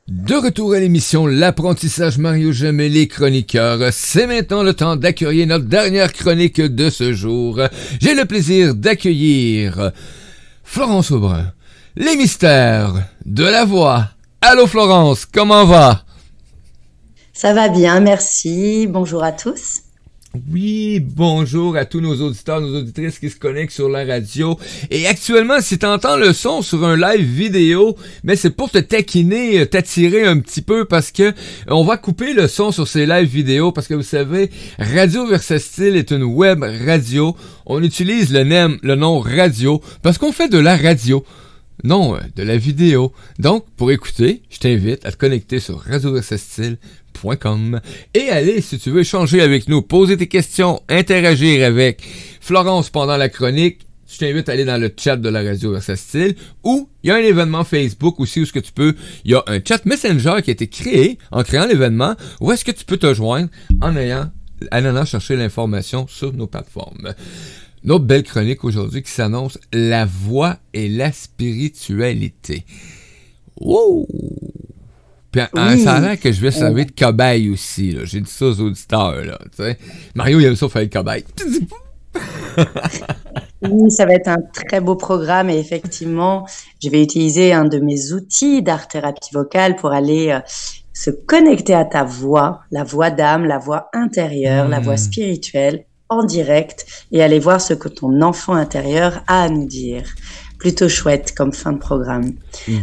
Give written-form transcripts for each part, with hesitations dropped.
De retour à l'émission L'apprentissage Mario Jamais les chroniqueurs. C'est maintenant le temps d'accueillir notre dernière chronique de ce jour. J'ai le plaisir d'accueillir Florence Aubrin, les mystères de la voix. Allô Florence, comment va? Ça va bien, merci. Bonjour à tous. Oui, bonjour à tous nos auditeurs, nos auditrices qui se connectent sur la radio. Et actuellement, si t'entends le son sur un live vidéo, mais c'est pour te taquiner, t'attirer un petit peu parce que on va couper le son sur ces lives vidéo parce que vous savez, Radio Versatile est une web radio. On utilise le nom radio parce qu'on fait de la radio. Non, de la vidéo. Donc, pour écouter, je t'invite à te connecter sur radioversatile.com et aller, si tu veux, échanger avec nous, poser tes questions, interagir avec Florence pendant la chronique. Je t'invite à aller dans le chat de la Radio Versatile ou il y a un événement Facebook aussi où ce que tu peux, il y a un chat Messenger qui a été créé en créant l'événement où est-ce que tu peux te joindre en allant chercher l'information sur nos plateformes. Notre belle chronique aujourd'hui qui s'annonce la voix et la spiritualité. Wow! Puis, Oui, ça a l'air que je vais euh, servir de cobaye aussi, là. J'ai dit ça aux auditeurs, là, tu sais. Mario, il aime ça faire le cobaye. oui, ça va être un très beau programme et effectivement, je vais utiliser un de mes outils d'art-thérapie vocale pour aller se connecter à ta voix, la voix d'âme, la voix intérieure, la voix Hmm. spirituelle en direct et aller voir ce que ton enfant intérieur a à nous dire. Plutôt chouette comme fin de programme.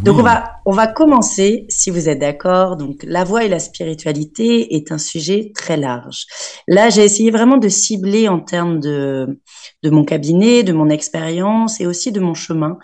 Donc Oui. on va commencer, si vous êtes d'accord. Donc la voix et la spiritualité est un sujet très large. Là, j'ai essayé vraiment de cibler en termes de mon cabinet, de mon expérience et aussi de mon chemin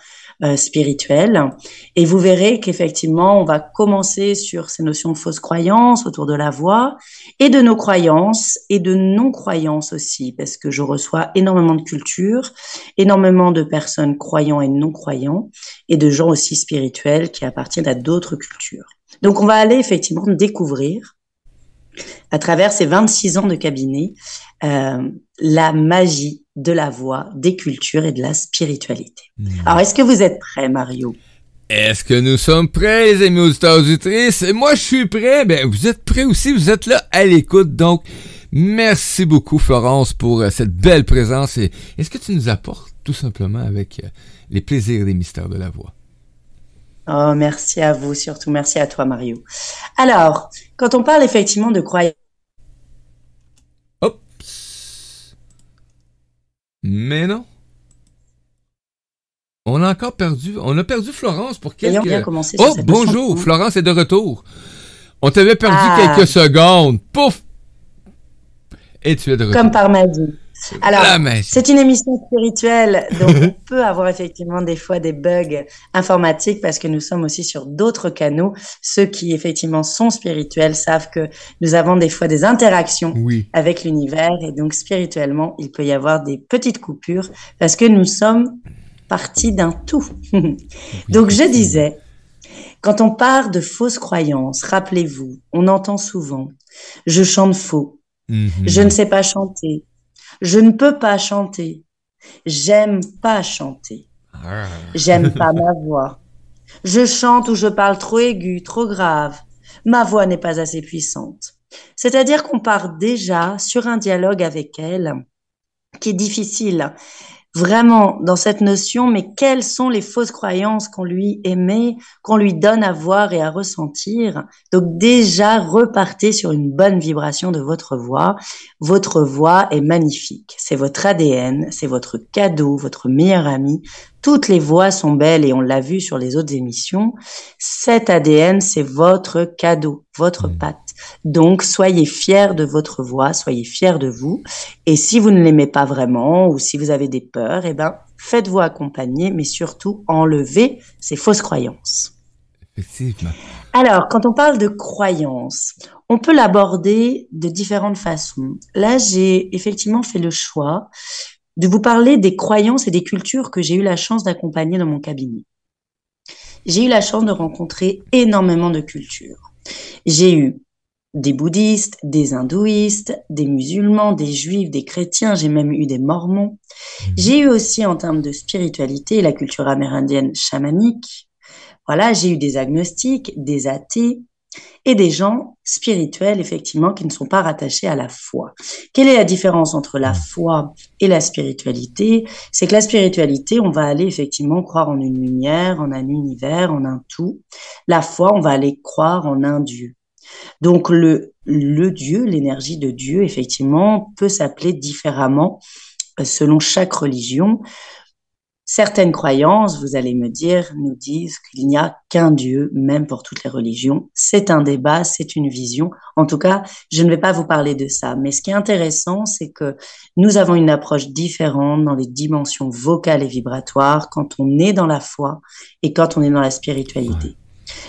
spirituel. Et vous verrez qu'effectivement, on va commencer sur ces notions de fausses croyances autour de la voix et de nos croyances et de non-croyances aussi, parce que je reçois énormément de cultures, énormément de personnes croyants et non-croyants et de gens aussi spirituels qui appartiennent à d'autres cultures. Donc, on va aller effectivement découvrir à travers ces 26 ans de cabinet, la magie de la voix, des cultures et de la spiritualité. Alors, Hmm. est-ce que vous êtes prêt, Mario? Est-ce que nous sommes prêts, les amis auditeurs auditrices? Moi, je suis prêt. Ben, vous êtes prêts aussi. Vous êtes là à l'écoute. Donc, merci beaucoup, Florence, pour cette belle présence. Et est-ce que tu nous apportes tout simplement avec les plaisirs des mystères de la voix? Oh, merci à vous, surtout merci à toi, Mario. Alors, quand on parle effectivement de croyances, Oups. Mais non. On a encore perdu. On a perdu Florence pour ayant bien quelques... commencé sur Oh, cette notion de bonjour. temps. Florence est de retour. On t'avait perdu Ah, quelques secondes. Pouf! Et tu es de comme retour. par magie. La Alors, magie. c'est une émission spirituelle, donc on peut avoir effectivement des fois des bugs informatiques parce que nous sommes aussi sur d'autres canaux. Ceux qui effectivement sont spirituels savent que nous avons des fois des interactions Oui. avec l'univers et donc spirituellement, il peut y avoir des petites coupures parce que nous sommes partie d'un tout. Oui, Donc je effectivement. disais, quand on part de fausses croyances, rappelez-vous, on entend souvent, je chante faux, je ne Mhm. sais pas chanter, je ne peux pas chanter, j'aime pas chanter, j'aime pas ma voix, je chante ou je parle trop aigu, trop grave, ma voix n'est pas assez puissante. C'est-à-dire qu'on part déjà sur un dialogue avec elle qui est difficile vraiment dans cette notion, mais quelles sont les fausses croyances qu'on lui émet, qu'on lui donne à voir et à ressentir. Donc déjà, repartez sur une bonne vibration de votre voix. Votre voix est magnifique. C'est votre ADN, c'est votre cadeau, votre meilleur ami. Toutes les voix sont belles et on l'a vu sur les autres émissions. Cet ADN, c'est votre cadeau, votre Mhm. patte. Donc, soyez fiers de votre voix, soyez fiers de vous. Et si vous ne l'aimez pas vraiment ou si vous avez des peurs, eh ben, faites-vous accompagner, mais surtout enlevez ces fausses croyances. Effectivement. Alors, quand on parle de croyances, on peut l'aborder de différentes façons. Là, j'ai effectivement fait le choix de vous parler des croyances et des cultures que j'ai eu la chance d'accompagner dans mon cabinet. J'ai eu la chance de rencontrer énormément de cultures. J'ai eu des bouddhistes, des hindouistes, des musulmans, des juifs, des chrétiens, j'ai même eu des mormons. Mhm. J'ai eu aussi en termes de spiritualité la culture amérindienne chamanique, Voilà, j'ai eu des agnostiques, des athées et des gens spirituels, effectivement, qui ne sont pas rattachés à la foi. Quelle est la différence entre la foi et la spiritualité? C'est que la spiritualité, on va aller effectivement croire en une lumière, en un univers, en un tout. La foi, on va aller croire en un Dieu. Donc le Dieu, l'énergie de Dieu, effectivement, peut s'appeler différemment selon chaque religion. Certaines croyances, vous allez me dire, nous disent qu'il n'y a qu'un Dieu, même pour toutes les religions. C'est un débat, c'est une vision. En tout cas, je ne vais pas vous parler de ça. Mais ce qui est intéressant, c'est que nous avons une approche différente dans les dimensions vocales et vibratoires quand on est dans la foi et quand on est dans la spiritualité.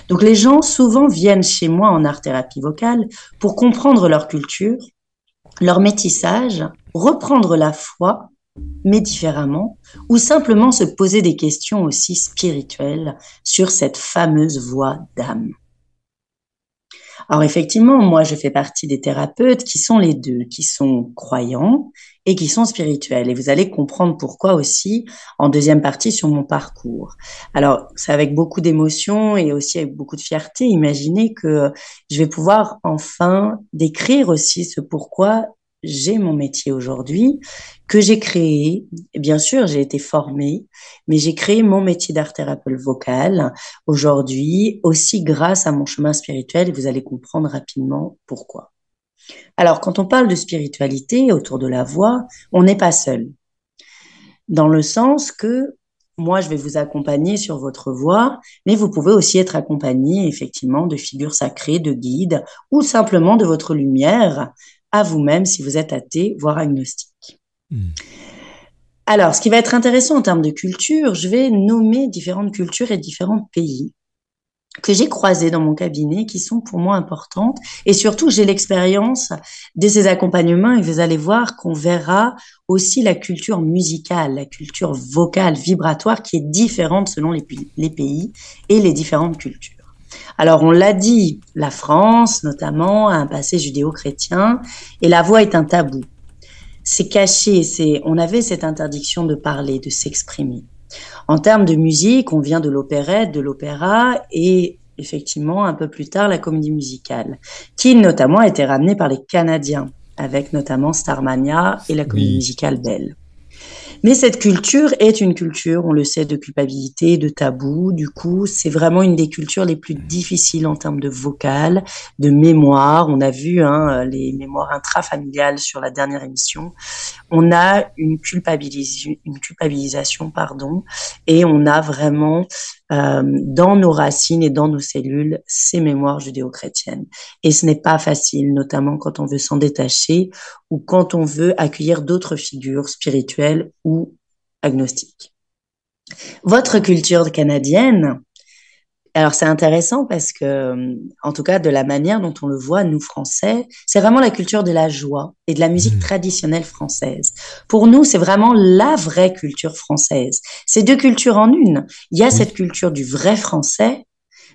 Donc les gens souvent viennent chez moi en art-thérapie vocale pour comprendre leur culture, leur métissage, reprendre la foi, mais différemment, ou simplement se poser des questions aussi spirituelles sur cette fameuse voix d'âme. Alors effectivement, moi je fais partie des thérapeutes qui sont les deux, qui sont croyants et qui sont spirituels. Et vous allez comprendre pourquoi aussi en deuxième partie sur mon parcours. Alors c'est avec beaucoup d'émotion et aussi avec beaucoup de fierté. Imaginez que je vais pouvoir enfin décrire aussi ce pourquoi j'ai mon métier aujourd'hui, que j'ai créé. Et bien sûr, j'ai été formée, mais j'ai créé mon métier d'art-thérapeute vocal aujourd'hui aussi grâce à mon chemin spirituel et vous allez comprendre rapidement pourquoi. Alors, quand on parle de spiritualité autour de la voix, on n'est pas seul. Dans le sens que moi, je vais vous accompagner sur votre voix, mais vous pouvez aussi être accompagné effectivement de figures sacrées, de guides ou simplement de votre lumière à vous-même si vous êtes athée, voire agnostique. Alors, ce qui va être intéressant en termes de culture, je vais nommer différentes cultures et différents pays que j'ai croisés dans mon cabinet qui sont pour moi importantes et surtout j'ai l'expérience de ces accompagnements et vous allez voir qu'on verra aussi la culture musicale, la culture vocale, vibratoire qui est différente selon les pays et les différentes cultures. Alors, on l'a dit, la France, notamment, a un passé judéo-chrétien et la voix est un tabou. C'est caché, on avait cette interdiction de parler, de s'exprimer. En termes de musique, on vient de l'opérette, de l'opéra et effectivement, un peu plus tard, la comédie musicale, qui notamment a été ramenée par les Canadiens, avec notamment Starmania et la comédie musicale Belle. Mais cette culture est une culture, on le sait, de culpabilité, de tabou. Du coup, c'est vraiment une des cultures les plus difficiles en termes de vocal, de mémoire. On a vu les mémoires intrafamiliales sur la dernière émission. On a une culpabilisation, et on a vraiment dans nos racines et dans nos cellules ces mémoires judéo-chrétiennes. Et ce n'est pas facile, notamment quand on veut s'en détacher ou quand on veut accueillir d'autres figures spirituelles ou agnostiques. Votre culture canadienne, alors c'est intéressant parce que, en tout cas de la manière dont on le voit, nous Français, c'est vraiment la culture de la joie et de la musique traditionnelle française. Pour nous, c'est vraiment la vraie culture française. C'est deux cultures en une. Il y a cette culture du vrai français,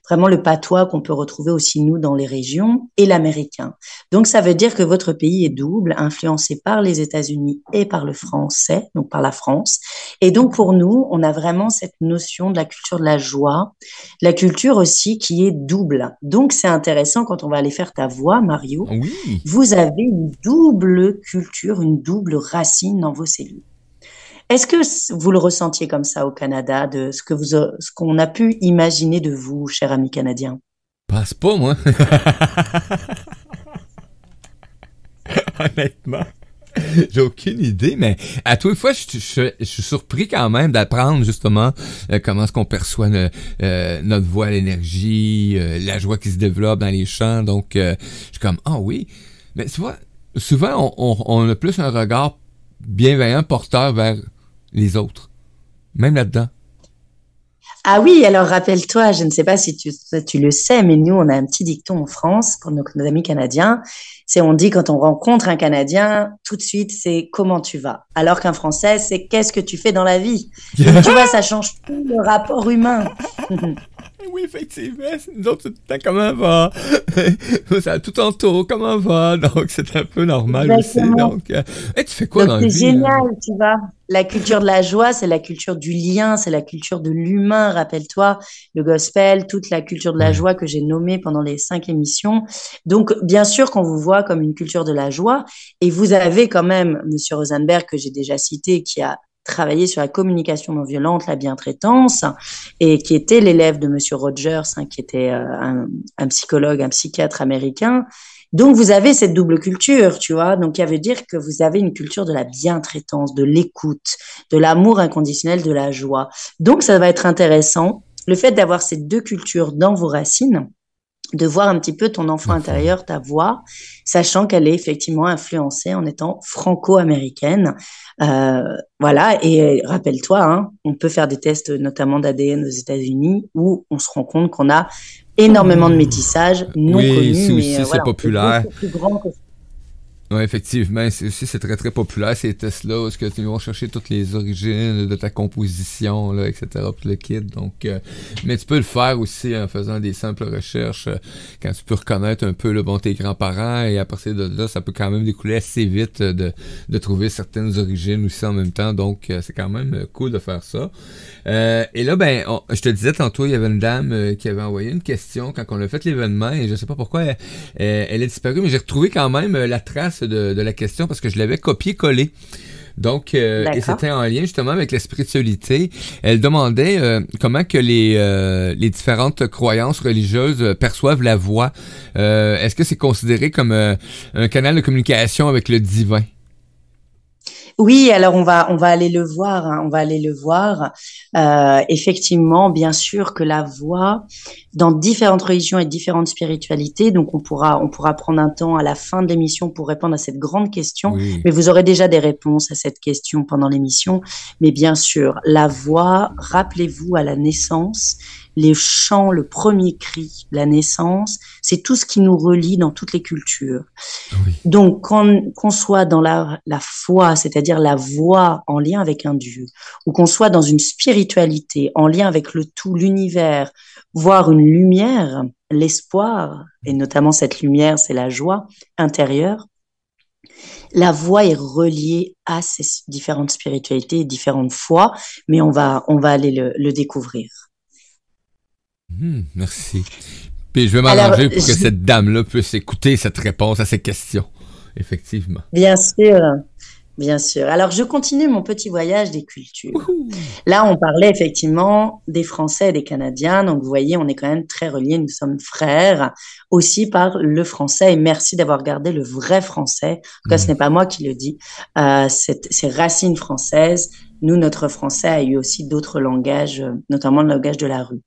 vraiment le patois qu'on peut retrouver aussi nous dans les régions, et l'américain. Donc ça veut dire que votre pays est double, influencé par les États-Unis et par le français, donc par la France. Et donc pour nous, on a vraiment cette notion de la culture de la joie, la culture aussi qui est double. Donc c'est intéressant quand on va aller faire ta voix, Mario. Oui. Vous avez une double culture, une double racine dans vos cellules. Est-ce que vous le ressentiez comme ça au Canada, de ce qu'on a pu imaginer de vous, cher ami canadien? Passe pas, moi. Honnêtement, j'ai aucune idée, mais à toute fois, je suis surpris quand même d'apprendre justement comment est-ce qu'on perçoit notre voix, l'énergie, la joie qui se développe dans les chants. Donc, je suis comme, ah oui. Mais tu vois, souvent, on a plus un regard bienveillant, porteur vers les autres, même là-dedans. Ah oui, alors rappelle-toi, je ne sais pas si tu le sais, mais nous, on a un petit dicton en France pour nos amis canadiens. C'est on dit quand on rencontre un Canadien, tout de suite, c'est comment tu vas. Alors qu'un Français, c'est qu'est-ce que tu fais dans la vie. Donc, tu vois, ça change tout le rapport humain. Oui, effectivement, nous autres, tout le temps, comment va? Ça tout en tour, comment va? Donc, c'est un peu normal aussi. Exactement. Donc, hey, tu fais quoi Donc dans la c'est vie? génial, tu vois. La culture de la joie, c'est la culture du lien, c'est la culture de l'humain. Rappelle-toi, le gospel, toute la culture de la Ouais. joie que j'ai nommée pendant les 5 émissions. Donc, bien sûr qu'on vous voit comme une culture de la joie. Et vous avez quand même Monsieur Rosenberg, que j'ai déjà cité, qui a travaillé sur la communication non violente, la bientraitance, et qui était l'élève de Monsieur Rogers, hein, qui était un psychologue, un psychiatre américain. Donc, vous avez cette double culture, tu vois. Donc, ça veut dire que vous avez une culture de la bientraitance, de l'écoute, de l'amour inconditionnel, de la joie. Donc, ça va être intéressant, le fait d'avoir ces deux cultures dans vos racines, de voir un petit peu ton enfant Enfin. intérieur, ta voix, sachant qu'elle est effectivement influencée en étant franco-américaine. Voilà, et rappelle-toi, hein, on peut faire des tests notamment d'ADN aux États-Unis où on se rend compte qu'on a énormément de métissage non Oui, connu, ici mais aussi, c'est voilà, c'est populaire. beaucoup plus grand que Oui, effectivement, c'est très très populaire ces tests-là, où est-ce que tu vas chercher toutes les origines de ta composition, là, etc. Puis le kit. Donc, mais tu peux le faire aussi en faisant des simples recherches, quand tu peux reconnaître un peu le bon tes grands-parents, et à partir de là, ça peut quand même découler assez vite de trouver certaines origines aussi en même temps. Donc, c'est quand même cool de faire ça. Et là, ben, je te disais tantôt, il y avait une dame qui avait envoyé une question quand on a fait l'événement, et je sais pas pourquoi elle est disparue, mais j'ai retrouvé quand même la trace de la question parce que je l'avais copié-collé. Donc, et d'accord. c'était en lien justement avec la spiritualité. Elle demandait comment que les différentes croyances religieuses perçoivent la voix. Est-ce que c'est considéré comme un canal de communication avec le divin? Oui, alors on va aller le voir, hein, on va aller le voir. Effectivement, bien sûr que la voix, dans différentes religions et différentes spiritualités, donc on pourra prendre un temps à la fin de l'émission pour répondre à cette grande question, Oui. mais vous aurez déjà des réponses à cette question pendant l'émission. Mais bien sûr, la voix, rappelez-vous à la naissance, les chants, le premier cri, la naissance, c'est tout ce qui nous relie dans toutes les cultures. Oui. Donc, qu'on soit dans la foi, c'est-à-dire la voix en lien avec un Dieu, ou qu'on soit dans une spiritualité en lien avec le tout, l'univers, voire une lumière, l'espoir, et notamment cette lumière, c'est la joie intérieure, la voix est reliée à ces différentes spiritualités et différentes foi, mais on va aller le découvrir. Merci. Puis je vais Alors, m'arranger pour que cette dame-là puisse écouter cette réponse à ces questions. Effectivement. bien sûr, bien sûr. Alors, je continue mon petit voyage des cultures. Wouhou! Là, on parlait effectivement des Français et des Canadiens. Donc, vous voyez, on est quand même très reliés. Nous sommes frères aussi par le français. Et merci d'avoir gardé le vrai français. En tout cas, ce n'est pas moi qui le dis. Ces racines françaises. Nous, notre français a eu aussi d'autres langages, notamment le langage de la rue.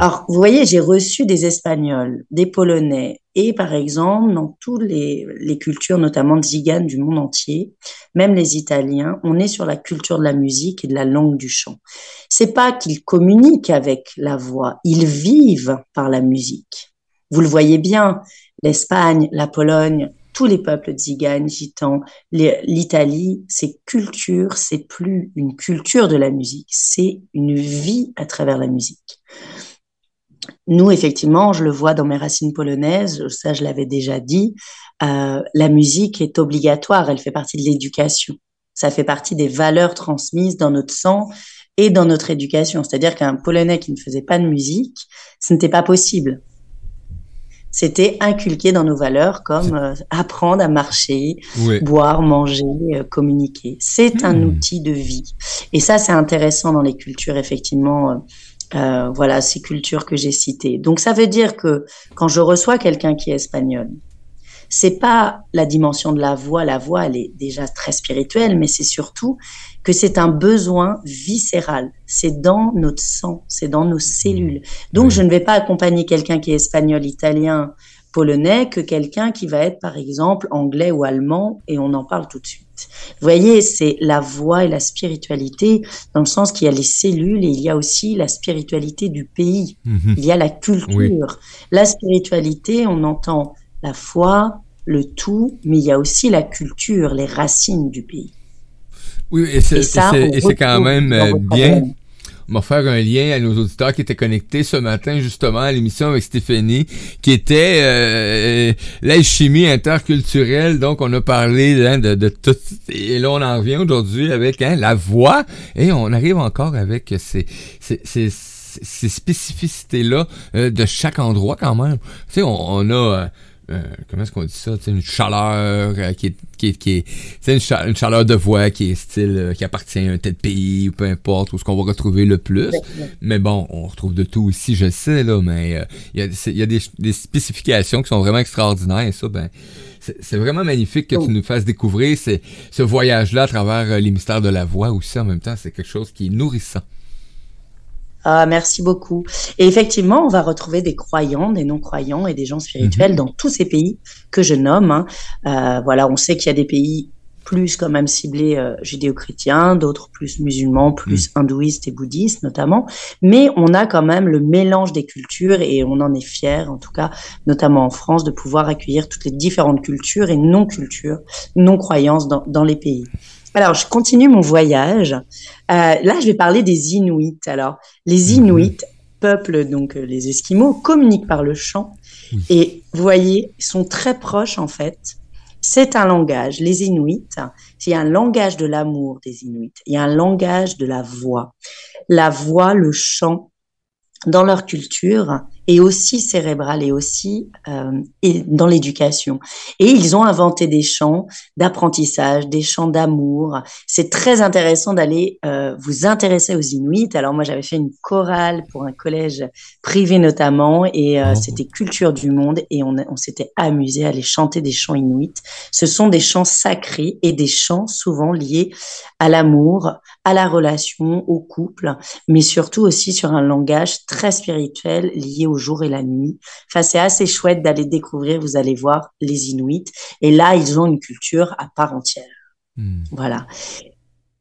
Alors, vous voyez, j'ai reçu des Espagnols, des Polonais, et par exemple, dans toutes les cultures, notamment tziganes du monde entier, même les Italiens, on est sur la culture de la musique et de la langue du chant. C'est pas qu'ils communiquent avec la voix, ils vivent par la musique. Vous le voyez bien, l'Espagne, la Pologne, tous les peuples tziganes, gitans, l'Italie, c'est culture, c'est plus une culture de la musique, c'est une vie à travers la musique. Nous, effectivement, je le vois dans mes racines polonaises, ça je l'avais déjà dit, la musique est obligatoire, elle fait partie de l'éducation. Ça fait partie des valeurs transmises dans notre sang et dans notre éducation. C'est-à-dire qu'un Polonais qui ne faisait pas de musique, ce n'était pas possible. C'était inculqué dans nos valeurs comme apprendre à marcher, Oui. boire, manger, communiquer. C'est un outil de vie. Et ça, c'est intéressant dans les cultures, effectivement. Voilà, ces cultures que j'ai citées. Donc, ça veut dire que quand je reçois quelqu'un qui est espagnol, c'est pas la dimension de la voix. La voix, elle est déjà très spirituelle, mais c'est surtout que c'est un besoin viscéral. C'est dans notre sang, c'est dans nos cellules. Donc, je ne vais pas accompagner quelqu'un qui est espagnol, italien, polonais que quelqu'un qui va être, par exemple, anglais ou allemand, et on en parle tout de suite. Vous voyez, c'est la voix et la spiritualité, dans le sens qu'il y a les cellules et il y a aussi la spiritualité du pays. Il y a la culture. Oui. La spiritualité, on entend la foi, le tout, mais il y a aussi la culture, les racines du pays. Oui, Et ça, on et c'est quand retrouve même dans votre bien. ADN. m'a fait un lien à nos auditeurs qui étaient connectés ce matin justement à l'émission avec Stéphanie, qui était l'alchimie interculturelle. Donc on a parlé hein, de tout, et là on en revient aujourd'hui avec la voix, et on arrive encore avec ces spécificités-là de chaque endroit quand même. Tu sais, on a comment est-ce qu'on dit ça? T'sais, une chaleur qui est une chaleur de voix qui est style qui appartient à un tel pays ou peu importe où ce qu'on va retrouver le plus. Mais bon, on retrouve de tout ici, je sais là, mais il y a des spécifications qui sont vraiment extraordinaires et ça, ben c'est vraiment magnifique que tu nous fasses découvrir ce voyage-là à travers les mystères de la voix aussi en même temps. C'est quelque chose qui est nourrissant. Ah, merci beaucoup. Et effectivement, on va retrouver des croyants, des non-croyants et des gens spirituels dans tous ces pays que je nomme. Hein. Voilà, on sait qu'il y a des pays plus quand même ciblés judéo-chrétiens, d'autres plus musulmans, plus hindouistes et bouddhistes notamment. Mais on a quand même le mélange des cultures et on en est fiers, en tout cas, notamment en France, de pouvoir accueillir toutes les différentes cultures et non-cultures, non-croyances dans les pays. Alors, je continue mon voyage. Là, je vais parler des Inuits. Alors, les Inuits, peuple, donc les Esquimaux, communiquent par le chant. Et vous voyez, ils sont très proches en fait. C'est un langage. Les Inuits, il y a un langage de l'amour des Inuits. Il y a un langage de la voix. La voix, le chant, dans leur culture, est aussi cérébrale et aussi et dans l'éducation. Et ils ont inventé des chants d'apprentissage, des chants d'amour. C'est très intéressant d'aller vous intéresser aux Inuits. Alors moi, j'avais fait une chorale pour un collège privé notamment, et c'était Culture du Monde, et on s'était amusé à aller chanter des chants Inuits. Ce sont des chants sacrés et des chants souvent liés à l'amour, à la relation, au couple, mais surtout aussi sur un langage très spirituel lié au jour et la nuit. Enfin, c'est assez chouette d'aller découvrir, vous allez voir, les Inuits. Et là, ils ont une culture à part entière. Voilà.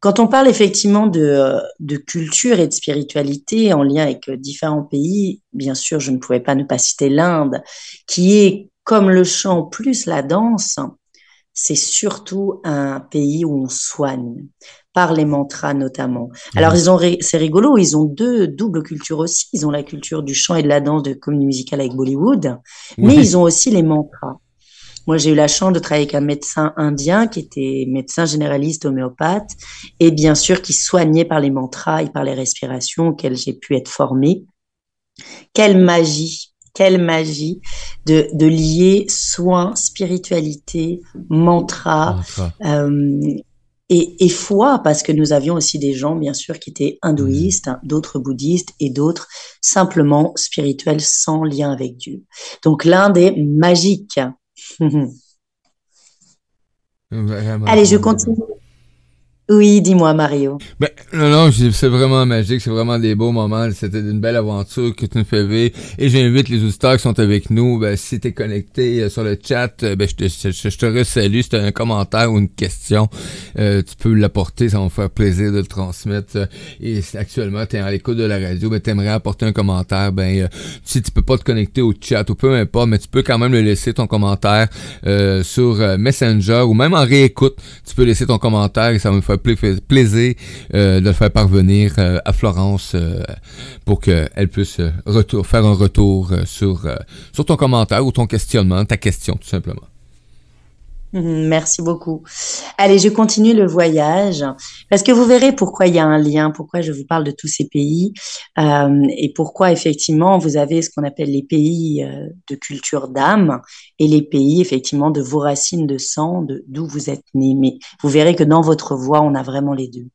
Quand on parle effectivement de culture et de spiritualité en lien avec différents pays, bien sûr, je ne pouvais pas ne pas citer l'Inde, qui est, comme le chant plus la danse, c'est surtout un pays où on soigne, par les mantras notamment. Alors, c'est rigolo, ils ont deux doubles cultures aussi. Ils ont la culture du chant et de la danse de comédie musicale avec Bollywood, mais ils ont aussi les mantras. Moi, j'ai eu la chance de travailler avec un médecin indien qui était médecin généraliste homéopathe et bien sûr qui soignait par les mantras et par les respirations auxquelles j'ai pu être formée. Quelle magie! Quelle magie de lier soins, spiritualité, mantra, et foi, parce que nous avions aussi des gens, bien sûr, qui étaient hindouistes, d'autres bouddhistes et d'autres simplement spirituels sans lien avec Dieu. Donc l'Inde est magique. Allez, je continue. Oui, dis-moi, Mario. Ben, non, c'est vraiment magique, c'est vraiment des beaux moments, c'était une belle aventure que tu nous fais vivre, et j'invite les auditeurs qui sont avec nous, ben, si t'es connecté sur le chat, ben, je te resalue, si t'as un commentaire ou une question, tu peux l'apporter, ça va me faire plaisir de le transmettre, et si actuellement t'es à l'écoute de la radio, ben, t'aimerais apporter un commentaire, ben, si tu peux pas te connecter au chat, ou peu importe, mais tu peux quand même le laisser ton commentaire, sur Messenger, ou même en réécoute, tu peux laisser ton commentaire, et ça va me faire plaisir de le faire parvenir à Florence pour qu'elle puisse faire un retour sur ton commentaire ou ton questionnement, ta question tout simplement. Merci beaucoup. Allez, je continue le voyage parce que vous verrez pourquoi il y a un lien, pourquoi je vous parle de tous ces pays et pourquoi effectivement vous avez ce qu'on appelle les pays de culture d'âme et les pays effectivement de vos racines de sang, d'où vous êtes nés. Mais vous verrez que dans votre voix, on a vraiment les deux.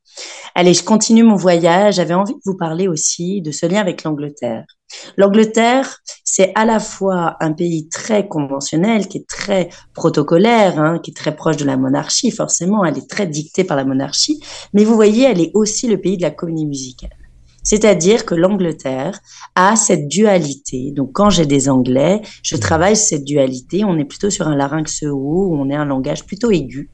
Allez, je continue mon voyage. J'avais envie de vous parler aussi de ce lien avec l'Angleterre. L'Angleterre, c'est à la fois un pays très conventionnel, qui est très protocolaire, hein, qui est très proche de la monarchie, forcément, elle est très dictée par la monarchie, mais vous voyez, elle est aussi le pays de la comédie musicale. C'est-à-dire que l'Angleterre a cette dualité. Donc, quand j'ai des Anglais, je travaille cette dualité. On est plutôt sur un larynx haut, où on est un langage plutôt aigu,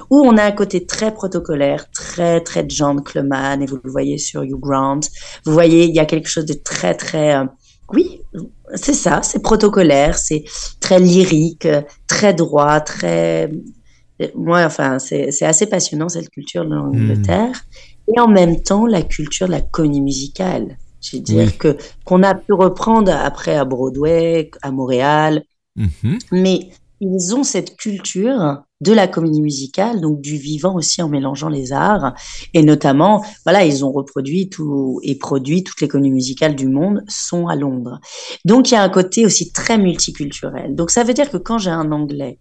où on a un côté très protocolaire, très, très gentleman, et vous le voyez sur Hugh Grant. Vous voyez, il y a quelque chose de très, très... oui, c'est ça, c'est protocolaire, c'est très lyrique, très droit, très... Moi, enfin, c'est assez passionnant, cette culture de l'Angleterre. et en même temps la culture de la comédie musicale. Je veux Oui. dire que qu'on a pu reprendre après à Broadway, à Montréal, Mhm. mais ils ont cette culture de la comédie musicale, donc du vivant aussi en mélangeant les arts. Et notamment, voilà, ils ont reproduit tout et produit toutes les comédies musicales du monde sont à Londres. Donc il y a un côté aussi très multiculturel. Donc ça veut dire que quand j'ai un Anglais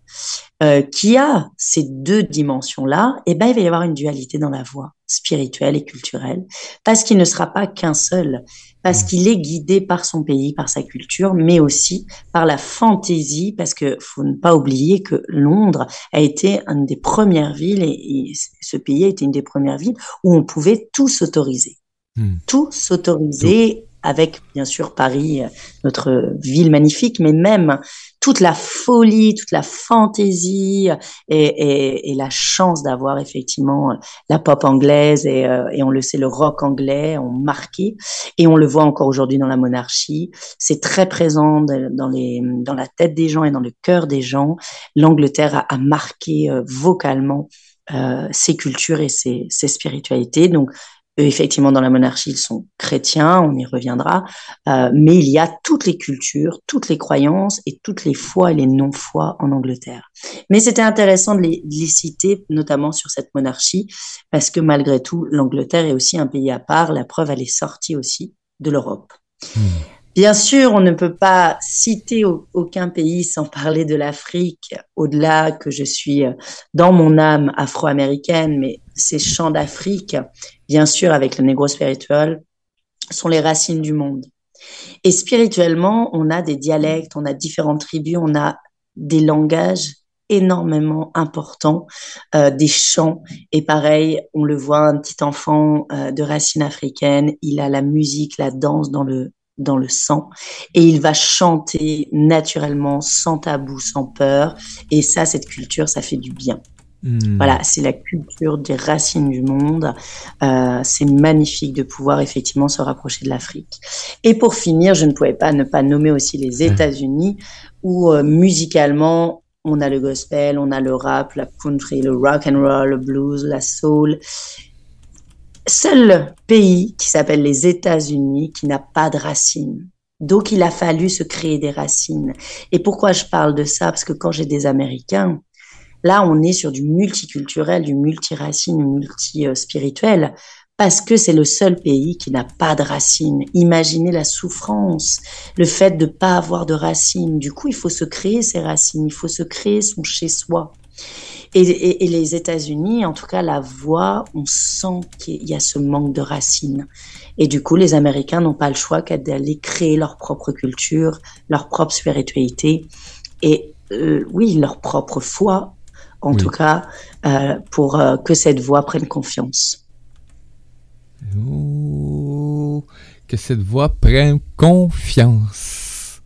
qui a ces deux dimensions-là, eh ben, il va y avoir une dualité dans la voix spirituelle et culturelle, parce qu'il ne sera pas qu'un seul, parce qu'il est guidé par son pays, par sa culture, mais aussi par la fantaisie, parce que faut ne pas oublier que Londres a été une des premières villes, et ce pays a été une des premières villes où on pouvait tout s'autoriser. Hmm. Tout s'autoriser avec, bien sûr, Paris, notre ville magnifique, mais même toute la folie, toute la fantaisie et la chance d'avoir effectivement la pop anglaise et on le sait, le rock anglais ont marqué et on le voit encore aujourd'hui dans la monarchie. C'est très présent dans la tête des gens et dans le cœur des gens. L'Angleterre a marqué vocalement ses cultures et ses spiritualités. Donc, effectivement, dans la monarchie, ils sont chrétiens, on y reviendra, mais il y a toutes les cultures, toutes les croyances et toutes les foi et les non-foi en Angleterre. Mais c'était intéressant de les citer, notamment sur cette monarchie, parce que malgré tout, l'Angleterre est aussi un pays à part. La preuve, elle est sortie aussi de l'Europe. Hmm. Bien sûr, on ne peut pas citer aucun pays sans parler de l'Afrique, au-delà que je suis dans mon âme afro-américaine, mais ces chants d'Afrique, bien sûr, avec le négro spirituel, sont les racines du monde. Et spirituellement, on a des dialectes, on a différentes tribus, on a des langages énormément importants, des chants. Et pareil, on le voit, un petit enfant de racines africaines, il a la musique, la danse dans le sang et il va chanter naturellement, sans tabou, sans peur. Et ça, cette culture, ça fait du bien. Hmm. Voilà, c'est la culture des racines du monde. C'est magnifique de pouvoir effectivement se rapprocher de l'Afrique. Et pour finir, je ne pouvais pas ne pas nommer aussi les États-Unis, où musicalement, on a le gospel, on a le rap, la country, le rock and roll, le blues, la soul. Seul pays qui s'appelle les États-Unis qui n'a pas de racines. Donc, il a fallu se créer des racines. Et pourquoi je parle de ça? Parce que quand j'ai des Américains, là, on est sur du multiculturel, du multiracine, du multi-spirituel, parce que c'est le seul pays qui n'a pas de racines. Imaginez la souffrance, le fait de ne pas avoir de racines. Du coup, il faut se créer ses racines, il faut se créer son chez-soi. Et les États-Unis, en tout cas, la voix, on sent qu'il y a ce manque de racines. Et du coup, les Américains n'ont pas le choix qu'à d'aller créer leur propre culture, leur propre spiritualité et oui, leur propre foi, en tout Oui. cas, pour que cette voix prenne confiance. Oh, que cette voix prenne confiance.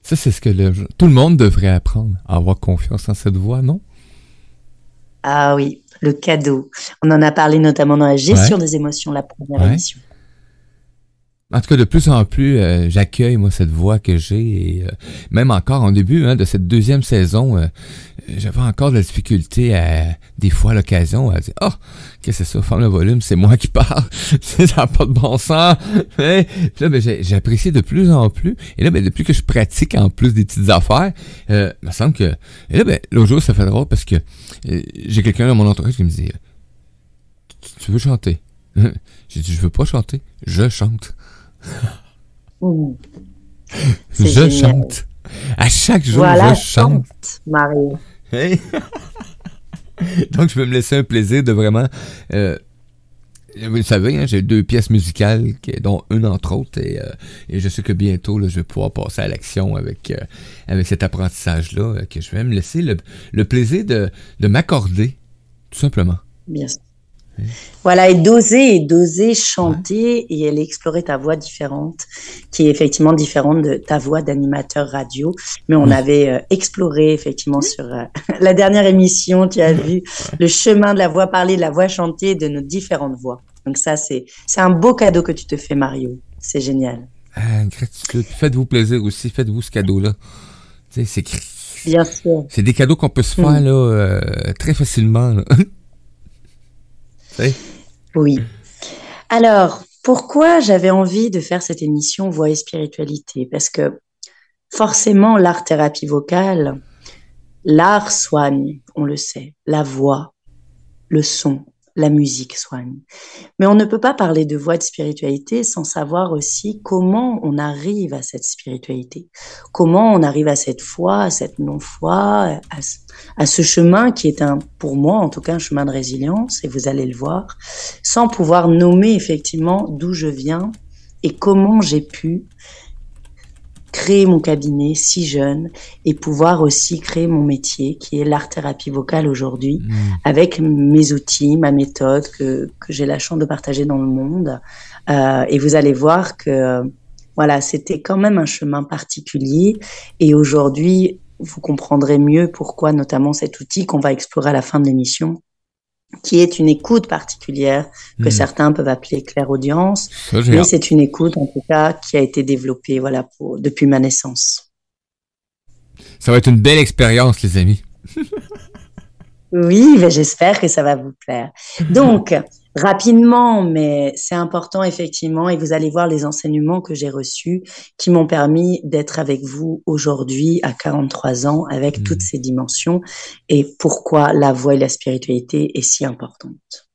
Ça, c'est ce que tout le monde devrait apprendre, à avoir confiance en cette voix, non? Ah oui, le cadeau. On en a parlé notamment dans la Ouais, gestion des émotions, la première ouais. émission. En tout cas, de plus en plus, j'accueille, moi, cette voix que j'ai. Et même encore en début de cette deuxième saison, j'avais encore de la difficulté des fois à l'occasion, à dire « Oh, qu'est-ce que c'est ça? Ferme le volume, c'est moi qui parle. Ça n'a pas de bon sens. » Puis là, j'apprécie de plus en plus. Et là, depuis que je pratique en plus des petites affaires, il me semble que... Et là, l'autre jour, ça fait drôle parce que j'ai quelqu'un dans mon entourage qui me dit « Tu veux chanter? » J'ai dit « Je veux pas chanter, je chante. » Mmh, c'est Je génial. chante. À chaque jour, je Voilà, chante. chante, Marie. Hey. Donc, je vais me laisser un plaisir de vraiment... vous le savez, j'ai 2 pièces musicales, dont une entre autres, et je sais que bientôt, là, je vais pouvoir passer à l'action avec cet apprentissage-là, que je vais me laisser le plaisir de m'accorder, tout simplement. Bien sûr. Voilà, et d'oser Ouais. chanter et aller explorer ta voix différente, qui est effectivement différente de ta voix d'animateur radio. Mais on Oui. avait exploré effectivement sur la dernière émission, tu as vu le chemin de la voix parlée, de la voix chantée, de nos différentes voix. Donc ça, c'est un beau cadeau que tu te fais, Mario. C'est génial. Ah, gratitude. Faites-vous plaisir aussi, faites-vous ce cadeau-là. Tu sais, Bien sûr. c'est des cadeaux qu'on peut se faire là, très facilement. Là. Tu sais? Oui. Alors, pourquoi j'avais envie de faire cette émission Voix et spiritualité? Parce que forcément, l'art-thérapie vocale, l'art soigne, on le sait, la voix, le son, la musique soigne. Mais on ne peut pas parler de voix de spiritualité sans savoir aussi comment on arrive à cette spiritualité, comment on arrive à cette foi, à cette non-foi, à ce chemin qui est pour moi en tout cas, un chemin de résilience, et vous allez le voir, sans pouvoir nommer effectivement d'où je viens et comment j'ai pu créer mon cabinet si jeune et pouvoir aussi créer mon métier qui est l'art-thérapie vocale aujourd'hui avec mes outils, ma méthode que j'ai la chance de partager dans le monde. Et vous allez voir que voilà, c'était quand même un chemin particulier et aujourd'hui, vous comprendrez mieux pourquoi notamment cet outil qu'on va explorer à la fin de l'émission qui est une écoute particulière que certains peuvent appeler clairaudience, mais c'est une écoute en tout cas qui a été développée voilà depuis ma naissance. Ça va être une belle expérience, les amis. Oui, mais j'espère que ça va vous plaire. Donc, rapidement, mais c'est important effectivement, et vous allez voir les enseignements que j'ai reçus qui m'ont permis d'être avec vous aujourd'hui à 43 ans avec toutes ces dimensions et pourquoi la voix et la spiritualité est si importante.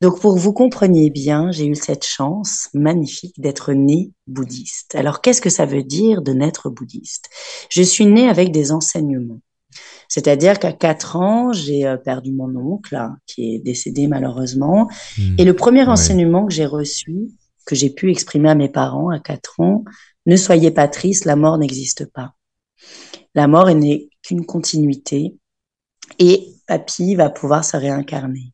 Donc, pour que vous compreniez bien, j'ai eu cette chance magnifique d'être née bouddhiste. Alors, qu'est-ce que ça veut dire de naître bouddhiste? Je suis née avec des enseignements. C'est-à-dire qu'à 4 ans, j'ai perdu mon oncle, qui est décédé malheureusement. Et le premier enseignement que j'ai reçu, que j'ai pu exprimer à mes parents à 4 ans, ne soyez pas tristes, la mort n'existe pas. La mort n'est qu'une continuité et papy va pouvoir se réincarner.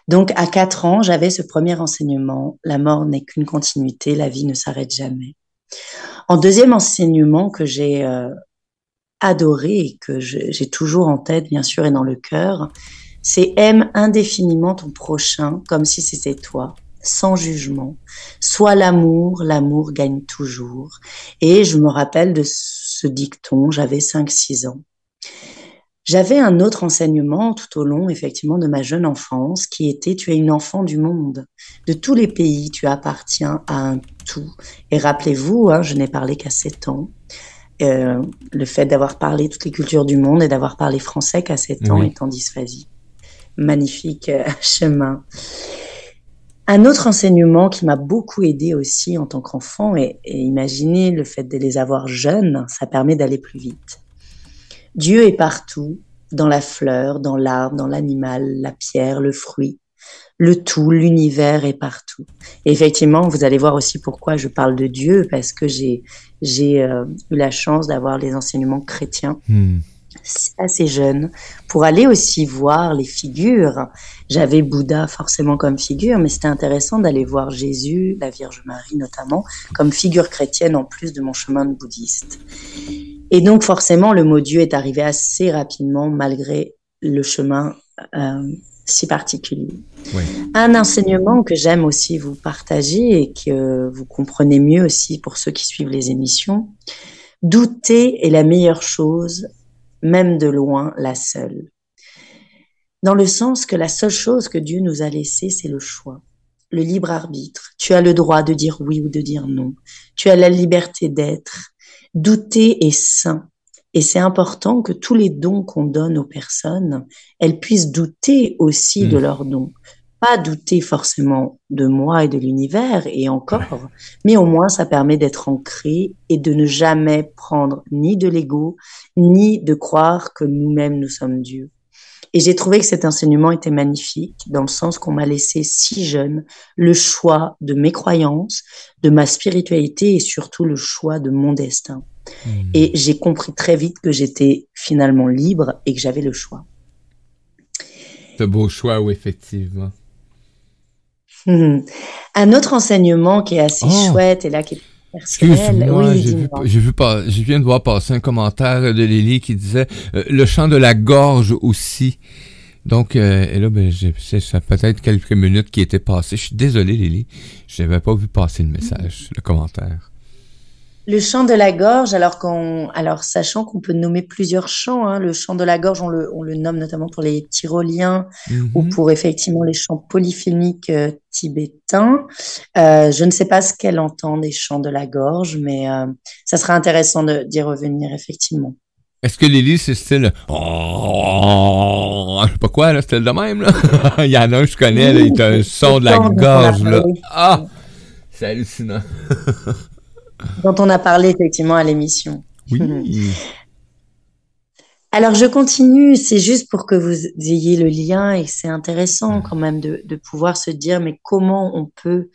Donc, à 4 ans, j'avais ce premier enseignement, la mort n'est qu'une continuité, la vie ne s'arrête jamais. En deuxième enseignement que j'ai adoré et que j'ai toujours en tête, bien sûr, et dans le cœur, c'est aime indéfiniment ton prochain comme si c'était toi, sans jugement. Sois l'amour, l'amour gagne toujours. Et je me rappelle de ce dicton, j'avais 5-6 ans. J'avais un autre enseignement tout au long, effectivement, de ma jeune enfance, qui était, tu es une enfant du monde. De tous les pays, tu appartiens à un tout. Et rappelez-vous, je n'ai parlé qu'à 7 ans. Le fait d'avoir parlé toutes les cultures du monde et d'avoir parlé français qu'à 7 ans est en dysphasie. Magnifique chemin. Un autre enseignement qui m'a beaucoup aidé aussi en tant qu'enfant, et imaginez le fait de les avoir jeunes, ça permet d'aller plus vite. Dieu est partout, dans la fleur, dans l'arbre, dans l'animal, la pierre, le fruit. Le tout, l'univers est partout. Et effectivement, vous allez voir aussi pourquoi je parle de Dieu, parce que j'ai eu la chance d'avoir les enseignements chrétiens assez jeunes, pour aller aussi voir les figures. J'avais Bouddha forcément comme figure, mais c'était intéressant d'aller voir Jésus, la Vierge Marie notamment, comme figure chrétienne en plus de mon chemin de bouddhiste. Et donc forcément, le mot Dieu est arrivé assez rapidement, malgré le chemin si particulier. Oui. Un enseignement que j'aime aussi vous partager et que vous comprenez mieux aussi pour ceux qui suivent les émissions, douter est la meilleure chose, même de loin la seule. Dans le sens que la seule chose que Dieu nous a laissée, c'est le choix, le libre arbitre. Tu as le droit de dire oui ou de dire non. Tu as la liberté d'être. Douter est sain. Et c'est important que tous les dons qu'on donne aux personnes, elles puissent douter aussi de leurs dons. Pas douter forcément de moi et de l'univers, et encore, mais au moins ça permet d'être ancré et de ne jamais prendre ni de l'ego, ni de croire que nous-mêmes nous sommes Dieu. Et j'ai trouvé que cet enseignement était magnifique, dans le sens qu'on m'a laissé si jeune le choix de mes croyances, de ma spiritualité et surtout le choix de mon destin. Et j'ai compris très vite que j'étais finalement libre et que j'avais le choix. Ce beau choix, oui, effectivement. Un autre enseignement qui est assez chouette et là qui est personnel. Oui, je viens de voir passer un commentaire de Lily qui disait le chant de la gorge aussi. Donc, et là, ça peut-être quelques minutes qui étaient passées. Je suis désolé, Lily. Je n'avais pas vu passer le message, le commentaire. Le chant de la gorge, alors sachant qu'on peut nommer plusieurs chants, hein, le chant de la gorge, on le nomme notamment pour les tyroliens ou Mhm. pour effectivement les chants polyphéniques tibétains. Je ne sais pas ce qu'elle entend des chants de la gorge, mais ça sera intéressant d'y revenir effectivement. Est-ce que Lily, c'est style... Je sais pas quoi, là, style de même, là? Il y en a un, je connais, là, il a un Oui, c'est son de le la chant dont on a gorge, là. parlé, Ah! C'est hallucinant. dont on a parlé effectivement à l'émission. Oui. Alors, je continue, c'est juste pour que vous ayez le lien et c'est intéressant quand même de pouvoir se dire, mais comment on peut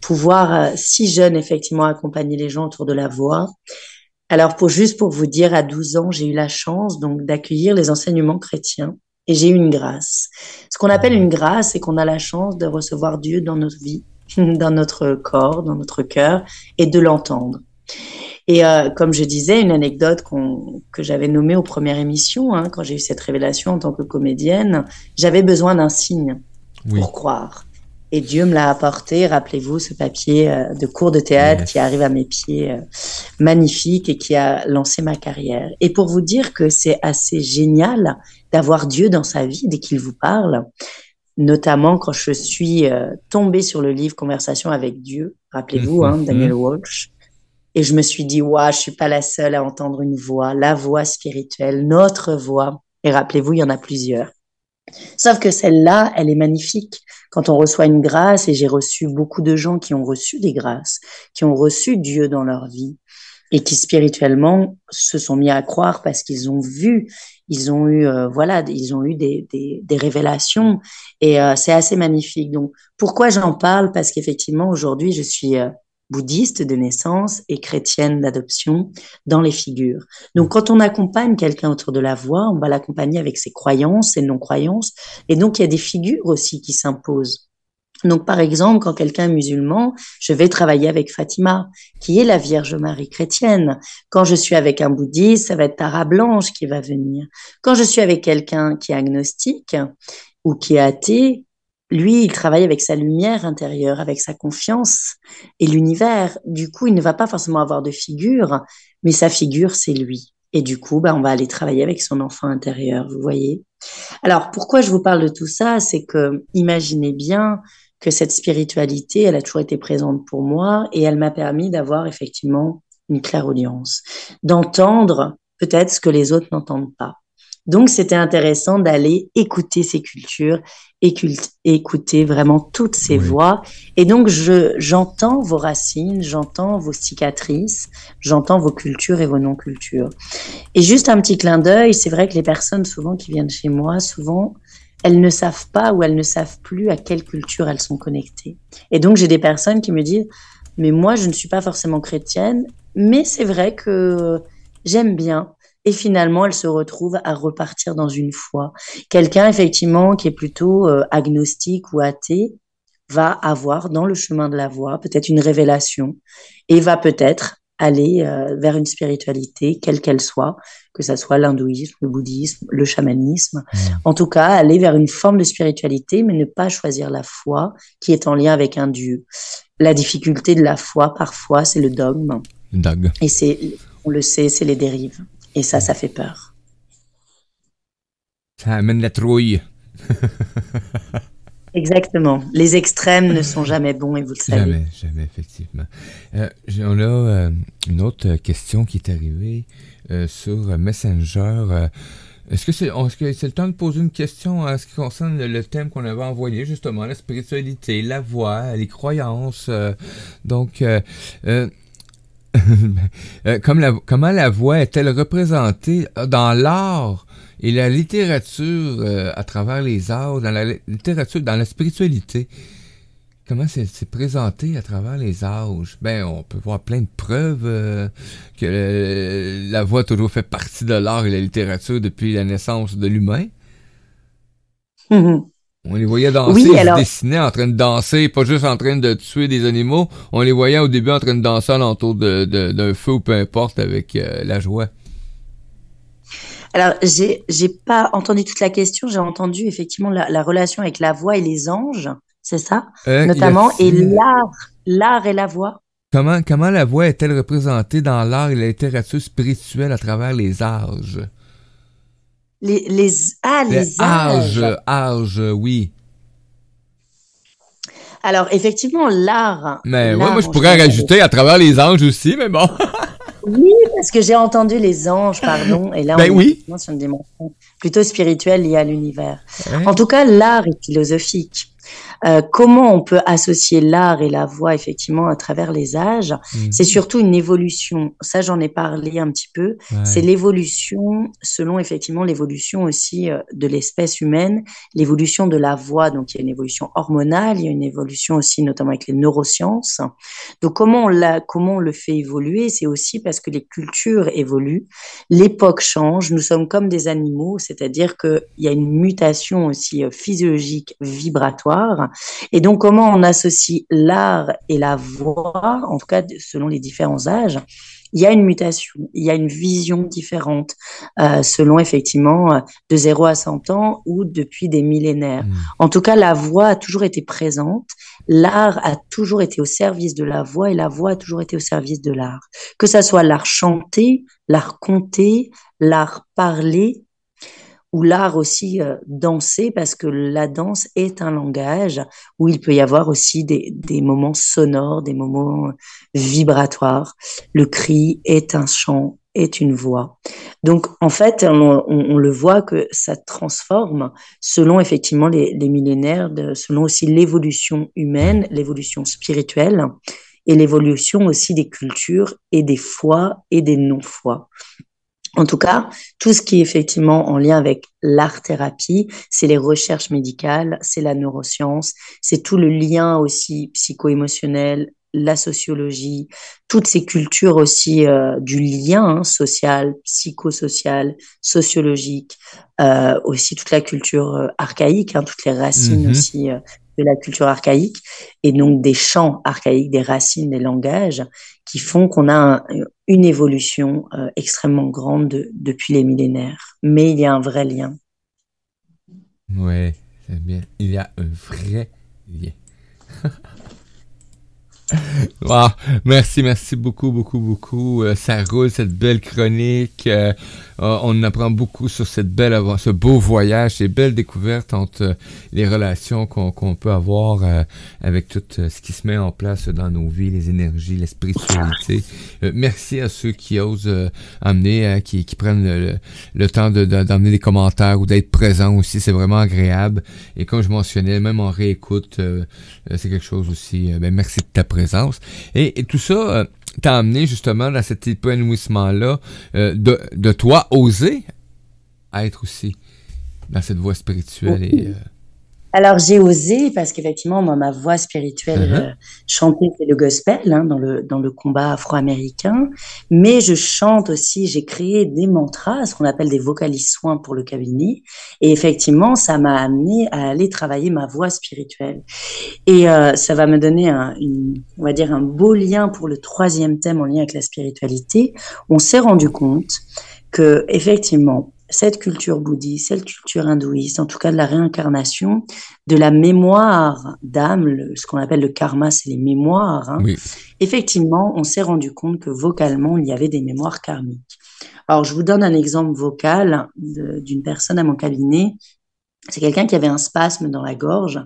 pouvoir, si jeune, effectivement, accompagner les gens autour de la voix. Alors, juste pour vous dire, à 12 ans, j'ai eu la chance donc d'accueillir les enseignements chrétiens et j'ai eu une grâce. Ce qu'on appelle une grâce, c'est qu'on a la chance de recevoir Dieu dans notre vie, dans notre corps, dans notre cœur et de l'entendre. Et comme je disais, une anecdote que j'avais nommée aux premières émissions, hein, quand j'ai eu cette révélation en tant que comédienne, j'avais besoin d'un signe Oui. pour croire. Et Dieu me l'a apporté, rappelez-vous, ce papier de cours de théâtre qui Yes. arrive à mes pieds, magnifique, et qui a lancé ma carrière. Et pour vous dire que c'est assez génial d'avoir Dieu dans sa vie dès qu'il vous parle, notamment quand je suis tombée sur le livre Conversation avec Dieu, rappelez-vous, hein, Daniel Mhm. Walsh, et je me suis dit, waouh, je suis pas la seule à entendre une voix, la voix spirituelle, notre voix. Et rappelez-vous, il y en a plusieurs. Sauf que celle-là, elle est magnifique. Quand on reçoit une grâce, et j'ai reçu beaucoup de gens qui ont reçu des grâces, qui ont reçu Dieu dans leur vie, et qui spirituellement se sont mis à croire parce qu'ils ont vu, ils ont eu, voilà, ils ont eu des révélations, et c'est assez magnifique. Donc, pourquoi j'en parle? Parce qu'effectivement, aujourd'hui, je suis bouddhiste de naissance et chrétienne d'adoption dans les figures. Donc, quand on accompagne quelqu'un autour de la voie, on va l'accompagner avec ses croyances, ses non-croyances, et donc il y a des figures aussi qui s'imposent. Donc, par exemple, quand quelqu'un est musulman, je vais travailler avec Fatima, qui est la Vierge Marie chrétienne. Quand je suis avec un bouddhiste, ça va être Tara Blanche qui va venir. Quand je suis avec quelqu'un qui est agnostique ou qui est athée, lui, il travaille avec sa lumière intérieure, avec sa confiance et l'univers. Du coup, il ne va pas forcément avoir de figure, mais sa figure, c'est lui. Et du coup, on va aller travailler avec son enfant intérieur, vous voyez. Alors, pourquoi je vous parle de tout ça? C'est que, imaginez bien que cette spiritualité, elle a toujours été présente pour moi et elle m'a permis d'avoir effectivement une clairaudience, d'entendre peut-être ce que les autres n'entendent pas. Donc, c'était intéressant d'aller écouter ces cultures, écouter vraiment toutes ces Oui. voix. Et donc, j'entends vos racines, j'entends vos cicatrices, j'entends vos cultures et vos non-cultures. Et juste un petit clin d'œil, c'est vrai que les personnes souvent qui viennent chez moi, souvent, elles ne savent pas ou elles ne savent plus à quelle culture elles sont connectées. Et donc, j'ai des personnes qui me disent, mais moi, je ne suis pas forcément chrétienne, mais c'est vrai que j'aime bien. Et finalement, elles se retrouvent à repartir dans une foi. Quelqu'un, effectivement, qui est plutôt agnostique ou athée, va avoir dans le chemin de la voie peut-être une révélation et va peut-être aller vers une spiritualité, quelle qu'elle soit, que ça soit l'hindouisme, le bouddhisme, le chamanisme. Mm. En tout cas, aller vers une forme de spiritualité, mais ne pas choisir la foi qui est en lien avec un Dieu. La difficulté de la foi, parfois, c'est le dogme. Doug. Et on le sait, c'est les dérives. Et ça fait peur. Ça amène la trouille. Exactement. Les extrêmes ne sont jamais bons et vous le savez. Jamais, jamais, effectivement. On a une autre question qui est arrivée sur Messenger. Est-ce que c'est le temps de poser une question en ce qui concerne le thème qu'on avait envoyé, justement, la spiritualité, la voix, les croyances? Donc, comment la voix est-elle représentée dans l'art et la littérature à travers les arts, dans la littérature, dans la spiritualité? Comment c'est présenté à travers les âges? Ben, on peut voir plein de preuves que la voix a toujours fait partie de l'art et la littérature depuis la naissance de l'humain. On les voyait danser, Oui, ils se alors dessinaient en train de danser, pas juste en train de tuer des animaux. On les voyait au début en train de danser alentour d'un feu ou peu importe avec la joie. Alors, j'ai pas entendu toute la question. J'ai entendu effectivement la relation avec la voix et les anges, c'est ça, Il a notamment, et dit, l'art et la voix. Comment la voix est-elle représentée dans l'art et la littérature spirituelle à travers les âges? Les âges. Oui. Alors, effectivement, Mais ouais, moi l'art je en pourrais général. rajouter à travers les anges aussi, mais bon. Oui, parce que j'ai entendu les anges, pardon, et là, on Ben est oui. effectivement sur une dimension plutôt spirituelle liée à l'univers. En Hein? tout cas, l'art est philosophique. Comment on peut associer l'art et la voix effectivement à travers les âges? C'est Mhm. surtout une évolution. Ça, j'en ai parlé un petit peu. C'est Ouais. l'évolution, selon effectivement l'évolution aussi de l'espèce humaine, l'évolution de la voix. Donc, il y a une évolution hormonale, il y a une évolution aussi notamment avec les neurosciences. Donc, comment on le fait évoluer? C'est aussi parce que les cultures évoluent, l'époque change, nous sommes comme des animaux, c'est-à-dire qu'il y a une mutation aussi physiologique, vibratoire. Et donc, comment on associe l'art et la voix, en tout cas selon les différents âges, il y a une mutation, il y a une vision différente selon effectivement de 0 à 100 ans ou depuis des millénaires. Hmm. En tout cas, la voix a toujours été présente, l'art a toujours été au service de la voix et la voix a toujours été au service de l'art. Que ça soit l'art chanté, l'art conté, l'art parlé, ou l'art aussi danser, parce que la danse est un langage où il peut y avoir aussi des moments sonores, des moments vibratoires. Le cri est un chant, est une voix. Donc, en fait, on le voit que ça transforme selon effectivement les millénaires, selon aussi l'évolution Ouais. humaine, l'évolution spirituelle et l'évolution aussi des cultures et des foi et des non-foi. En tout cas, tout ce qui est effectivement en lien avec l'art-thérapie, c'est les recherches médicales, c'est la neuroscience, c'est tout le lien aussi psycho-émotionnel, la sociologie, toutes ces cultures aussi du lien social, psychosocial, sociologique, aussi toute la culture archaïque, toutes les racines Mhm. aussi de la culture archaïque, et donc des chants archaïques, des racines, des langages qui font qu'on a une évolution extrêmement grande depuis les millénaires. Mais il y a un vrai lien. Ouais, c'est bien. Il y a un vrai lien. Wow. Merci beaucoup, beaucoup, beaucoup. Ça roule cette belle chronique. On apprend beaucoup sur ce beau voyage, ces belles découvertes entre les relations qu'on peut avoir avec tout ce qui se met en place dans nos vies, les énergies, la spiritualité. Merci à ceux qui osent amener, qui prennent le temps d'amener des commentaires ou d'être présents aussi. C'est vraiment agréable. Et comme je mentionnais, même en réécoute, c'est quelque chose aussi. Merci de ta présence. Et tout ça t'a amené justement dans cet épanouissement-là de toi oser être aussi dans cette voie spirituelle et Alors j'ai osé parce qu'effectivement, moi, ma voix spirituelle uh-huh. chantée, c'est le gospel dans le combat afro-américain. Mais je chante aussi, j'ai créé des mantras, ce qu'on appelle des vocalises soins pour le cabinet. Et effectivement, ça m'a amené à aller travailler ma voix spirituelle. Et ça va me donner on va dire un beau lien pour le troisième thème en lien avec la spiritualité. On s'est rendu compte que effectivement, cette culture bouddhiste, cette culture hindouiste, en tout cas de la réincarnation, de la mémoire d'âme, ce qu'on appelle le karma, c'est les mémoires. Oui. Effectivement, on s'est rendu compte que vocalement, il y avait des mémoires karmiques. Alors, je vous donne un exemple vocal d'une personne à mon cabinet. C'est quelqu'un qui avait un spasme dans la gorge.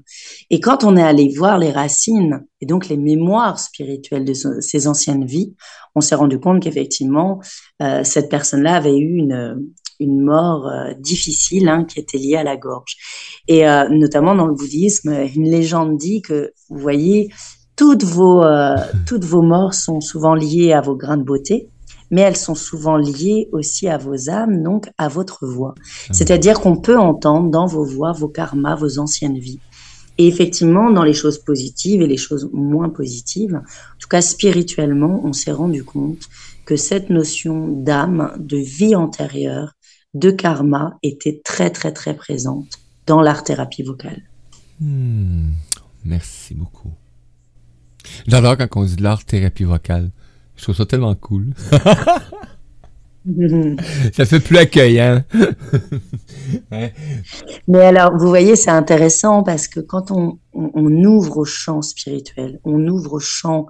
Et quand on est allé voir les racines et donc les mémoires spirituelles de ses anciennes vies, on s'est rendu compte qu'effectivement, cette personne-là avait eu une mort difficile qui était liée à la gorge. Et notamment dans le bouddhisme, une légende dit que, vous voyez, toutes vos morts sont souvent liées à vos grains de beauté, mais elles sont souvent liées aussi à vos âmes, donc à votre voix. C'est-à-dire qu'on peut entendre dans vos voix vos karmas, vos anciennes vies. Et effectivement, dans les choses positives et les choses moins positives, en tout cas spirituellement, on s'est rendu compte que cette notion d'âme, de vie antérieure, de karma était très très très présente dans l'art-thérapie vocale. Merci beaucoup. J'adore quand on dit de l'art thérapie vocale. Je trouve ça tellement cool. Ça fait plus accueillant. Ouais. Mais alors, vous voyez, c'est intéressant parce que quand on ouvre au champ spirituel, on ouvre au champ,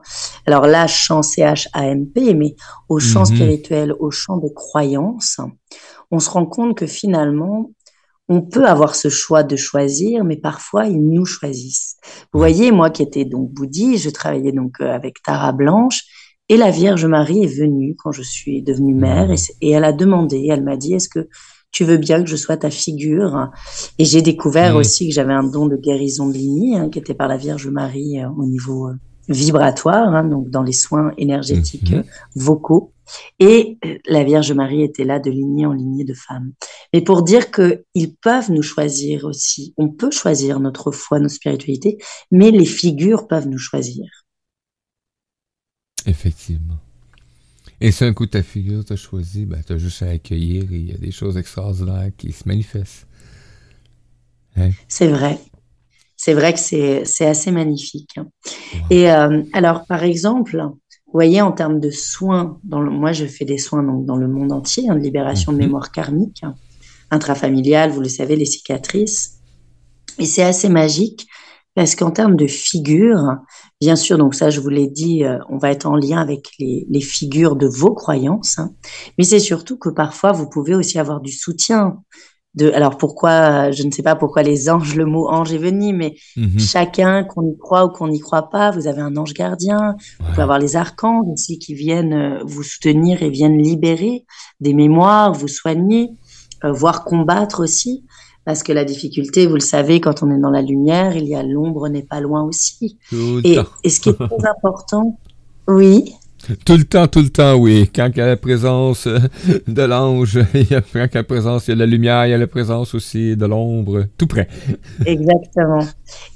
alors là, champ CHAMP, mais au champ Mhm. spirituel, au champ des croyances, on se rend compte que finalement, on peut avoir ce choix de choisir, mais parfois ils nous choisissent. Vous Ouais. voyez, moi qui étais donc bouddhiste, je travaillais donc avec Tara Blanche, et la Vierge Marie est venue quand je suis devenue mère, Mhm. et elle a demandé, elle m'a dit, est-ce que tu veux bien que je sois ta figure? Et j'ai découvert Mhm. aussi que j'avais un don de guérison de lignée, qui était par la Vierge Marie au niveau vibratoire, donc dans les soins énergétiques Mhm. vocaux. Et la Vierge Marie était là de lignée en lignée de femmes. Mais pour dire qu'ils peuvent nous choisir aussi. On peut choisir notre foi, notre spiritualité, mais les figures peuvent nous choisir. Effectivement. Et si un coup ta figure t'a choisi, ben t'as juste à accueillir et il y a des choses extraordinaires qui se manifestent. Hein? C'est vrai. C'est vrai que c'est assez magnifique. Ouais. Et alors, par exemple, vous voyez, en termes de soins, moi, je fais des soins donc, dans le monde entier, de libération de Mhm. mémoire karmique, intrafamiliale, vous le savez, les cicatrices. Et c'est assez magique parce qu'en termes de figures, bien sûr, donc ça, je vous l'ai dit, on va être en lien avec les figures de vos croyances, mais c'est surtout que parfois, vous pouvez aussi avoir du soutien. Alors pourquoi, je ne sais pas pourquoi les anges, le mot ange est venu, mais Mhm. chacun, qu'on y croit ou qu'on n'y croit pas, vous avez un ange gardien, vous pouvez Ouais. avoir les archanges aussi qui viennent vous soutenir et viennent libérer des mémoires, vous soigner, voire combattre aussi. Parce que la difficulté, vous le savez, quand on est dans la lumière, il y a l'ombre n'est pas loin aussi. Tout le temps. Et ce qui est très important, oui, Tout le temps, oui. Quand il y a la présence de l'ange, quand il y a la présence, il y a de la lumière, il y a la présence aussi de l'ombre, tout près. exactement.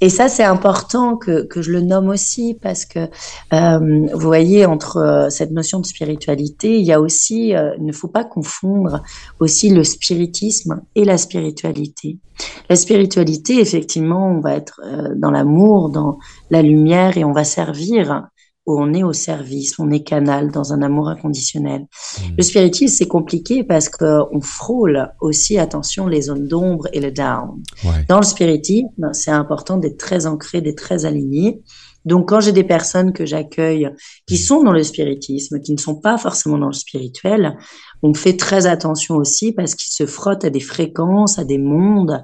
Et ça, c'est important que je le nomme aussi parce que, vous voyez, entre cette notion de spiritualité, il y a aussi, il ne faut pas confondre aussi le spiritisme et la spiritualité. La spiritualité, effectivement, on va être dans l'amour, dans la lumière et on va servir. On est au service, on est canal dans un amour inconditionnel. Le Mm. spiritisme, c'est compliqué parce qu'on frôle aussi, attention, les zones d'ombre et le down. Ouais. Dans le spiritisme, c'est important d'être très ancré, d'être très aligné. Donc, quand j'ai des personnes que j'accueille qui Mm. sont dans le spiritisme, qui ne sont pas forcément dans le spirituel, on fait très attention aussi parce qu'ils se frottent à des fréquences, à des mondes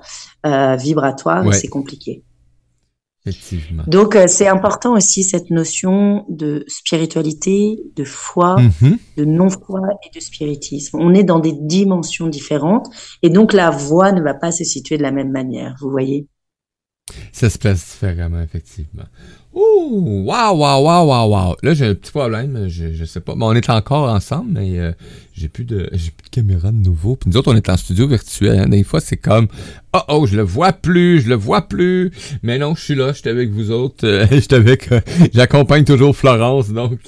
vibratoires et Ouais, c'est compliqué. effectivement. Donc, c'est important aussi cette notion de spiritualité, de foi, Mhm. de non-foi et de spiritisme. On est dans des dimensions différentes et donc la voie ne va pas se situer de la même manière, vous voyez? Ça se place différemment, effectivement. Ouh, waouh, waouh, waouh, waouh, waouh. Là, j'ai un petit problème, je sais pas. Mais on est encore ensemble, mais j'ai plus de caméra de nouveau. Puis nous autres, on est en studio virtuel. Hein. Des fois, c'est comme, oh, oh, je le vois plus. Mais non, je suis là, j'étais avec vous autres. J'accompagne toujours Florence, donc.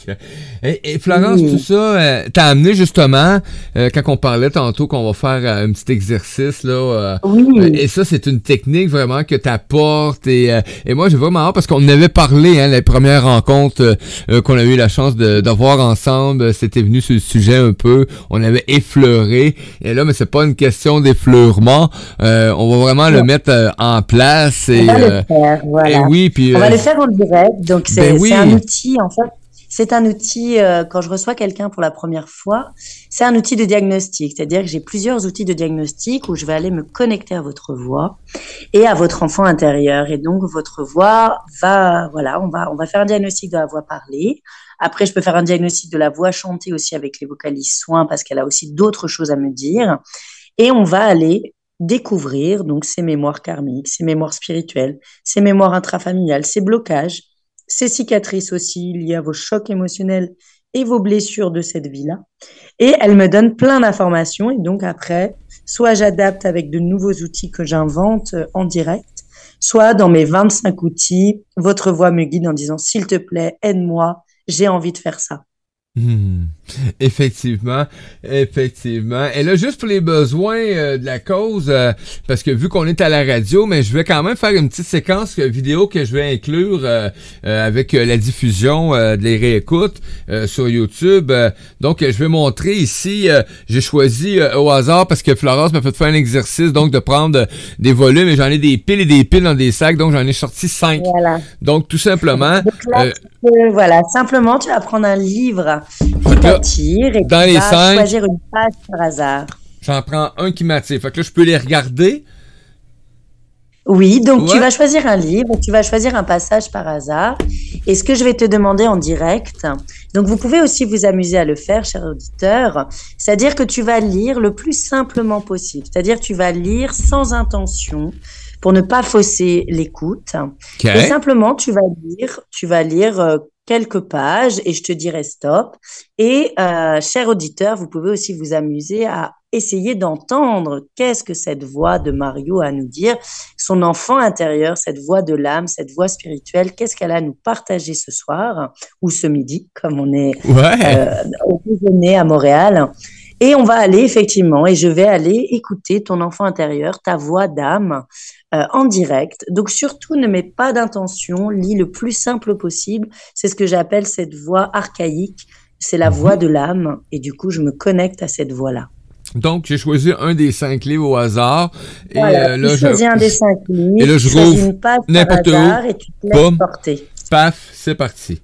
Et Florence, tout Oui, ça, t'as amené justement, quand on parlait tantôt qu'on va faire un petit exercice, là, et oui, ça, c'est une technique vraiment que t'apportes. Et moi, j'ai vraiment hâte parce qu'on en avait parlé, hein, les premières rencontres qu'on a eu la chance de voir ensemble. C'était venu sur le sujet un peu. On avait effleuré. Et là, mais c'est pas une question d'effleurement. On va vraiment le non, mettre en place. on va le faire, Et voilà. oui, puis On va le faire en direct. Donc, ben c'est un oui. outil, en fait. C'est un outil, quand je reçois quelqu'un pour la première fois, c'est un outil de diagnostic. C'est-à-dire que j'ai plusieurs outils de diagnostic où je vais aller me connecter à votre voix et à votre enfant intérieur. Et donc, votre voix va, voilà, on va faire un diagnostic de la voix parlée. Après, je peux faire un diagnostic de la voix chantée aussi avec les vocalises soins parce qu'elle a aussi d'autres choses à me dire. Et on va aller découvrir donc ces mémoires karmiques, ces mémoires spirituelles, ces mémoires intrafamiliales, ces blocages, ces cicatrices aussi liées à vos chocs émotionnels et vos blessures de cette vie-là. Et elle me donne plein d'informations. Et donc après, soit j'adapte avec de nouveaux outils que j'invente en direct, soit dans mes 25 outils, votre voix me guide en disant, s'il te plaît, aide-moi, j'ai envie de faire ça. Hmm. Effectivement, effectivement. Et là, juste pour les besoins de la cause, parce que vu qu'on est à la radio, mais je vais quand même faire une petite séquence vidéo que je vais inclure avec la diffusion des réécoutes sur YouTube. Donc, je vais montrer ici, j'ai choisi au hasard parce que Florence m'a fait faire un exercice, donc de prendre des volumes, et j'en ai des piles et des piles dans des sacs, donc j'en ai sorti 5. Voilà. Donc, tout simplement... Donc là, voilà, simplement, tu vas prendre un livre qui t'attire et dans tu les vas 5, choisir une page par hasard. j'en prends un qui m'attire. Fait que là, je peux les regarder. Oui, donc tu Ouais. vas choisir un livre, tu vas choisir un passage par hasard. Et ce que je vais te demander en direct, donc vous pouvez aussi vous amuser à le faire, cher auditeur, c'est-à-dire que tu vas lire le plus simplement possible. C'est-à-dire que tu vas lire sans intention pour ne pas fausser l'écoute. OK. Et simplement, tu vas lire quelques pages et je te dirai stop. Et cher auditeur, vous pouvez aussi vous amuser à essayer d'entendre qu'est-ce que cette voix de Mario a à nous dire, son enfant intérieur, cette voix de l'âme, cette voix spirituelle, qu'est-ce qu'elle a à nous partager ce soir ou ce midi, comme on est Ouais. au déjeuner à Montréal. Et on va aller effectivement, et je vais aller écouter ton enfant intérieur, ta voix d'âme en direct. Donc surtout, ne mets pas d'intention, lis le plus simple possible. C'est ce que j'appelle cette voix archaïque. C'est la voix de l'âme, et du coup, je me connecte à cette voix-là. Donc, j'ai choisi un des 5 livres au hasard. Et Voilà, là, tu choisis un des 5 et là, livres, je tu choisis rouvre une page par n'importe où. hasard et tu te laisses Boum. porter. Paf, c'est parti.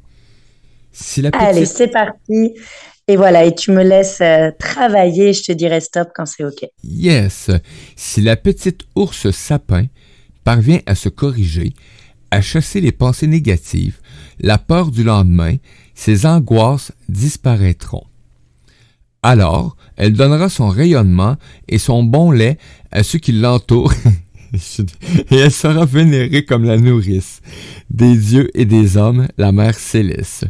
Si la Allez, petite... c'est parti. Et voilà, et tu me laisses travailler, je te dirai stop quand c'est OK. Yes. Si la petite ours sapin parvient à se corriger, à chasser les pensées négatives, la peur du lendemain, ses angoisses disparaîtront. Alors, elle donnera son rayonnement et son bon lait à ceux qui l'entourent et elle sera vénérée comme la nourrice des dieux et des hommes, la mère céleste.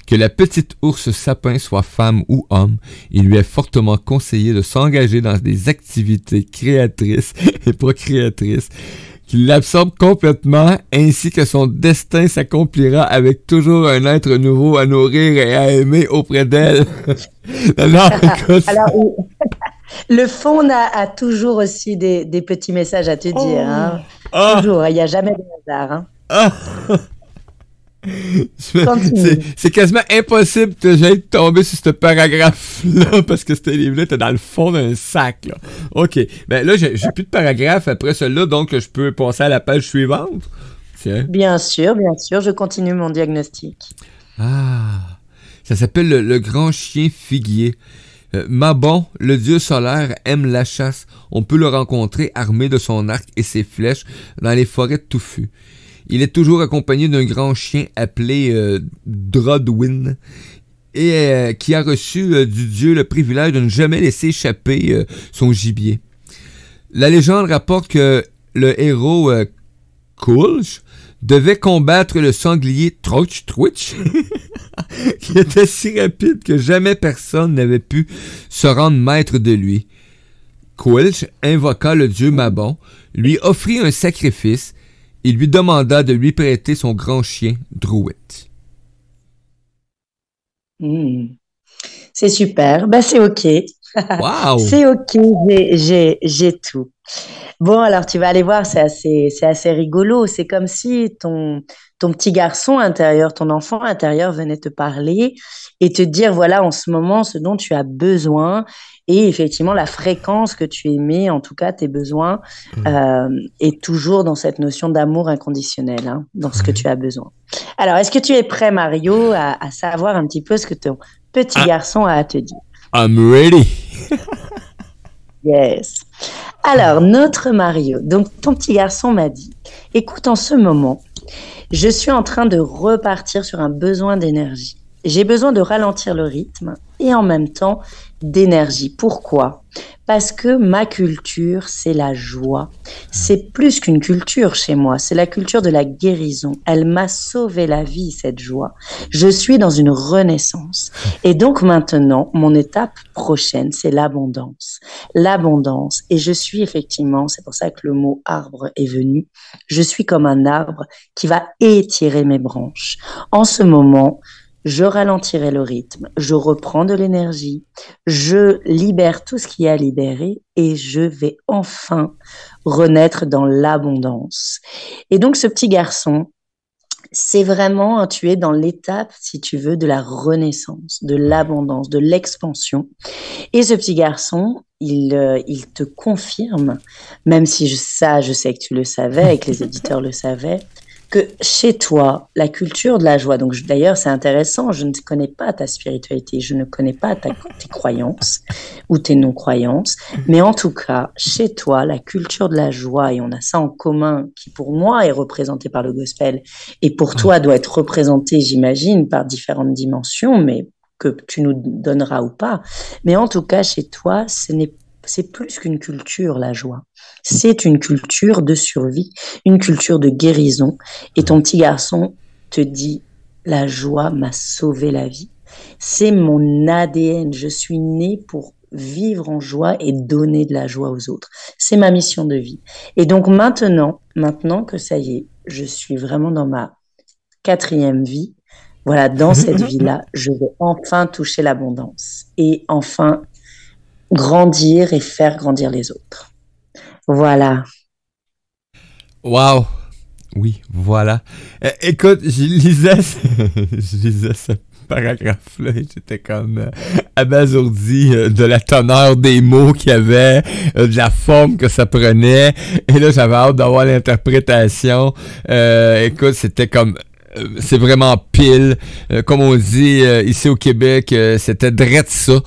Que la petite ours sapin soit femme ou homme, il lui est fortement conseillé de s'engager dans des activités créatrices et procréatrices qui l'absorbe complètement, ainsi que son destin s'accomplira avec toujours un être nouveau à nourrir et à aimer auprès d'elle. Non, écoute. Alors, le fond a toujours aussi des petits messages à te dire. Hein. Toujours, il n'y a jamais de hasard. Hein. Ah. C'est quasiment impossible que j'aille tomber sur ce paragraphe-là parce que ce livre-là était dans le fond d'un sac. Là. OK. Ben là, j'ai plus de paragraphe après celui-là, donc je peux passer à la page suivante. Tiens. Bien sûr, je continue mon diagnostic. Ah. Ça s'appelle le grand chien figuier. Mabon, le dieu solaire, aime la chasse. On peut le rencontrer armé de son arc et ses flèches dans les forêts touffues. Il est toujours accompagné d'un grand chien appelé Drodwin et qui a reçu du dieu le privilège de ne jamais laisser échapper son gibier. La légende rapporte que le héros Kulch devait combattre le sanglier Twitch qui était si rapide que jamais personne n'avait pu se rendre maître de lui. Kulch invoqua le dieu Mabon, lui offrit un sacrifice. Il lui demanda de lui prêter son grand chien, Druid. C'est super. Ben, c'est OK. Wow! C'est OK, j'ai tout. Bon, alors tu vas aller voir, c'est assez rigolo. C'est comme si ton petit garçon intérieur, ton enfant intérieur venait te parler et te dire, voilà, en ce moment, ce dont tu as besoin. Et effectivement, la fréquence que tu émets, en tout cas, tes besoins, est toujours dans cette notion d'amour inconditionnel, hein, dans ce que tu as besoin. Alors, est-ce que tu es prêt, Mario, à savoir un petit peu ce que ton petit garçon a à te dire? I'm ready! Yes. Alors, notre Mario, donc ton petit garçon m'a dit, écoute, en ce moment, je suis en train de repartir sur un besoin d'énergie. J'ai besoin de ralentir le rythme et en même temps d'énergie. Pourquoi ? Parce que ma culture, c'est la joie. C'est plus qu'une culture chez moi, c'est la culture de la guérison. Elle m'a sauvé la vie, cette joie. Je suis dans une renaissance. Et donc maintenant, mon étape prochaine, c'est l'abondance. L'abondance. Et je suis effectivement, c'est pour ça que le mot arbre est venu, je suis comme un arbre qui va étirer mes branches. En ce moment, je ralentirai le rythme, je reprends de l'énergie, je libère tout ce qu'il y a à libérer et je vais enfin renaître dans l'abondance. Et donc, ce petit garçon, c'est vraiment, tu es dans l'étape, si tu veux, de la renaissance, de l'abondance, de l'expansion. Et ce petit garçon, il te confirme, même si je sais que tu le savais et que les éditeurs le savaient, que chez toi, la culture de la joie, donc d'ailleurs c'est intéressant, je ne connais pas ta spiritualité, je ne connais pas tes croyances ou tes non-croyances, mais en tout cas, chez toi, la culture de la joie, et on a ça en commun, qui pour moi est représentée par le gospel, et pour toi doit être représentée, j'imagine, par différentes dimensions, mais que tu nous donneras ou pas. Mais en tout cas, chez toi, c'est plus qu'une culture, la joie. C'est une culture de survie, une culture de guérison. Et ton petit garçon te dit, la joie m'a sauvé la vie. C'est mon ADN. Je suis né pour vivre en joie et donner de la joie aux autres. C'est ma mission de vie. Et donc maintenant que ça y est, je suis vraiment dans ma 4e vie. Voilà, dans cette vie-là, je vais enfin toucher l'abondance et enfin grandir et faire grandir les autres. Voilà. Wow! Oui, voilà. Écoute, je lisais ce paragraphe-là et j'étais comme abasourdi de la teneur des mots qu'il y avait, de la forme que ça prenait. Et là, j'avais hâte d'avoir l'interprétation. Écoute, c'était comme... c'est vraiment pile. Comme on dit ici au Québec, c'était drette ça.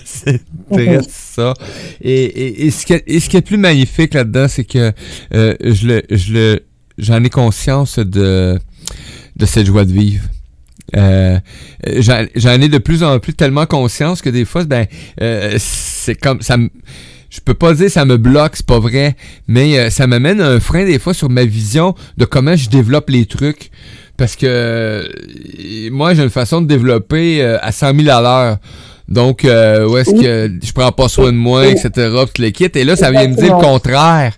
C'est drette ça. Et ce qui est plus magnifique là-dedans, c'est que j'en ai conscience de cette joie de vivre. J'en ai de plus en plus tellement conscience que des fois, c'est comme ça. Je peux pas dire ça me bloque, c'est pas vrai, mais ça m'amène un frein des fois sur ma vision de comment je développe les trucs. Parce que moi, j'ai une façon de développer à 100 000 à l'heure. Donc, où est-ce que je prends pas soin de moi, etc., tout les kits. Et là, ça vient me dire le contraire.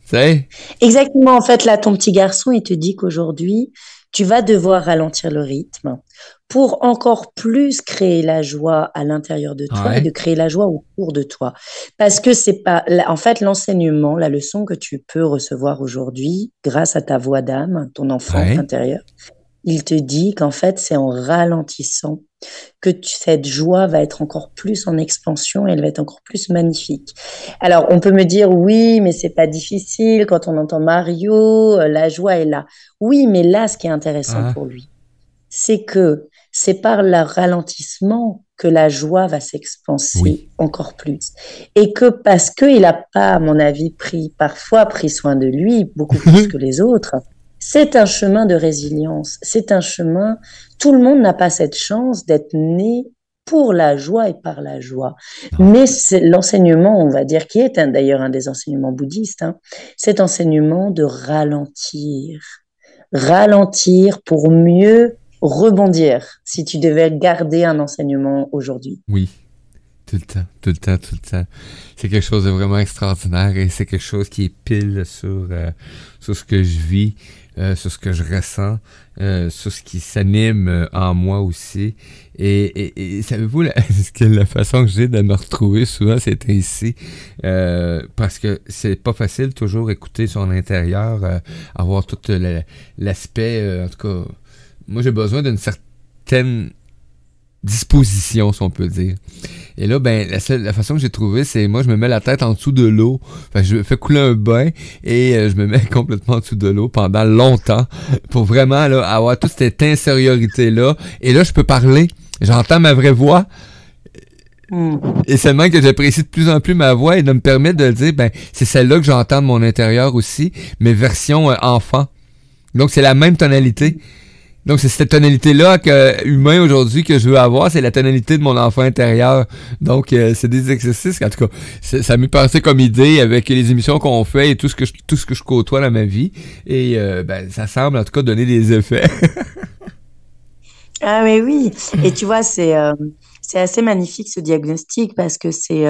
Tu sais? Exactement. En fait, là, ton petit garçon, il te dit qu'aujourd'hui, tu vas devoir ralentir le rythme pour encore plus créer la joie à l'intérieur de toi et de créer la joie autour de toi. Parce que c'est pas, en fait, l'enseignement, la leçon que tu peux recevoir aujourd'hui, grâce à ta voix d'âme, ton enfant intérieur, il te dit qu'en fait, c'est en ralentissant que cette joie va être encore plus en expansion et elle va être encore plus magnifique. Alors, on peut me dire, oui, mais c'est pas difficile. Quand on entend Mario, la joie est là. Oui, mais là, ce qui est intéressant pour lui, c'est que c'est par le ralentissement que la joie va s'expanser encore plus. Et que parce qu'il n'a pas, à mon avis, parfois pris soin de lui, beaucoup plus que les autres, c'est un chemin de résilience. C'est un chemin, tout le monde n'a pas cette chance d'être né pour la joie et par la joie. Mais c'est l'enseignement, on va dire, qui est d'ailleurs un des enseignements bouddhistes, cet enseignement de ralentir. Ralentir pour mieux rebondir, si tu devais garder un enseignement aujourd'hui. Oui, tout le temps, tout le temps, tout le temps. C'est quelque chose de vraiment extraordinaire et c'est quelque chose qui est pile sur ce que je vis, sur ce que je ressens, sur ce qui s'anime en moi aussi. Et savez-vous, la façon que j'ai de me retrouver souvent, c'est ainsi. Parce que c'est pas facile toujours écouter son intérieur, avoir tout l'aspect, en tout cas, moi j'ai besoin d'une certaine disposition, si on peut dire. Et là, la façon que j'ai trouvé, c'est moi, je me mets la tête en dessous de l'eau. Fait que je fais couler un bain et je me mets complètement en dessous de l'eau pendant longtemps pour vraiment là, avoir toute cette intériorité-là. Et là, je peux parler. J'entends ma vraie voix. Et seulement que j'apprécie de plus en plus ma voix et de me permettre de dire, c'est celle-là que j'entends de mon intérieur aussi, mais version enfant. Donc, c'est la même tonalité. Donc, c'est cette tonalité-là humain aujourd'hui que je veux avoir, c'est la tonalité de mon enfant intérieur. Donc, c'est des exercices, en tout cas, ça m'est passé comme idée avec les émissions qu'on fait et tout ce que je côtoie dans ma vie. Et ça semble, en tout cas, donner des effets. Ah, mais oui. Et tu vois, c'est assez magnifique ce diagnostic parce que c'est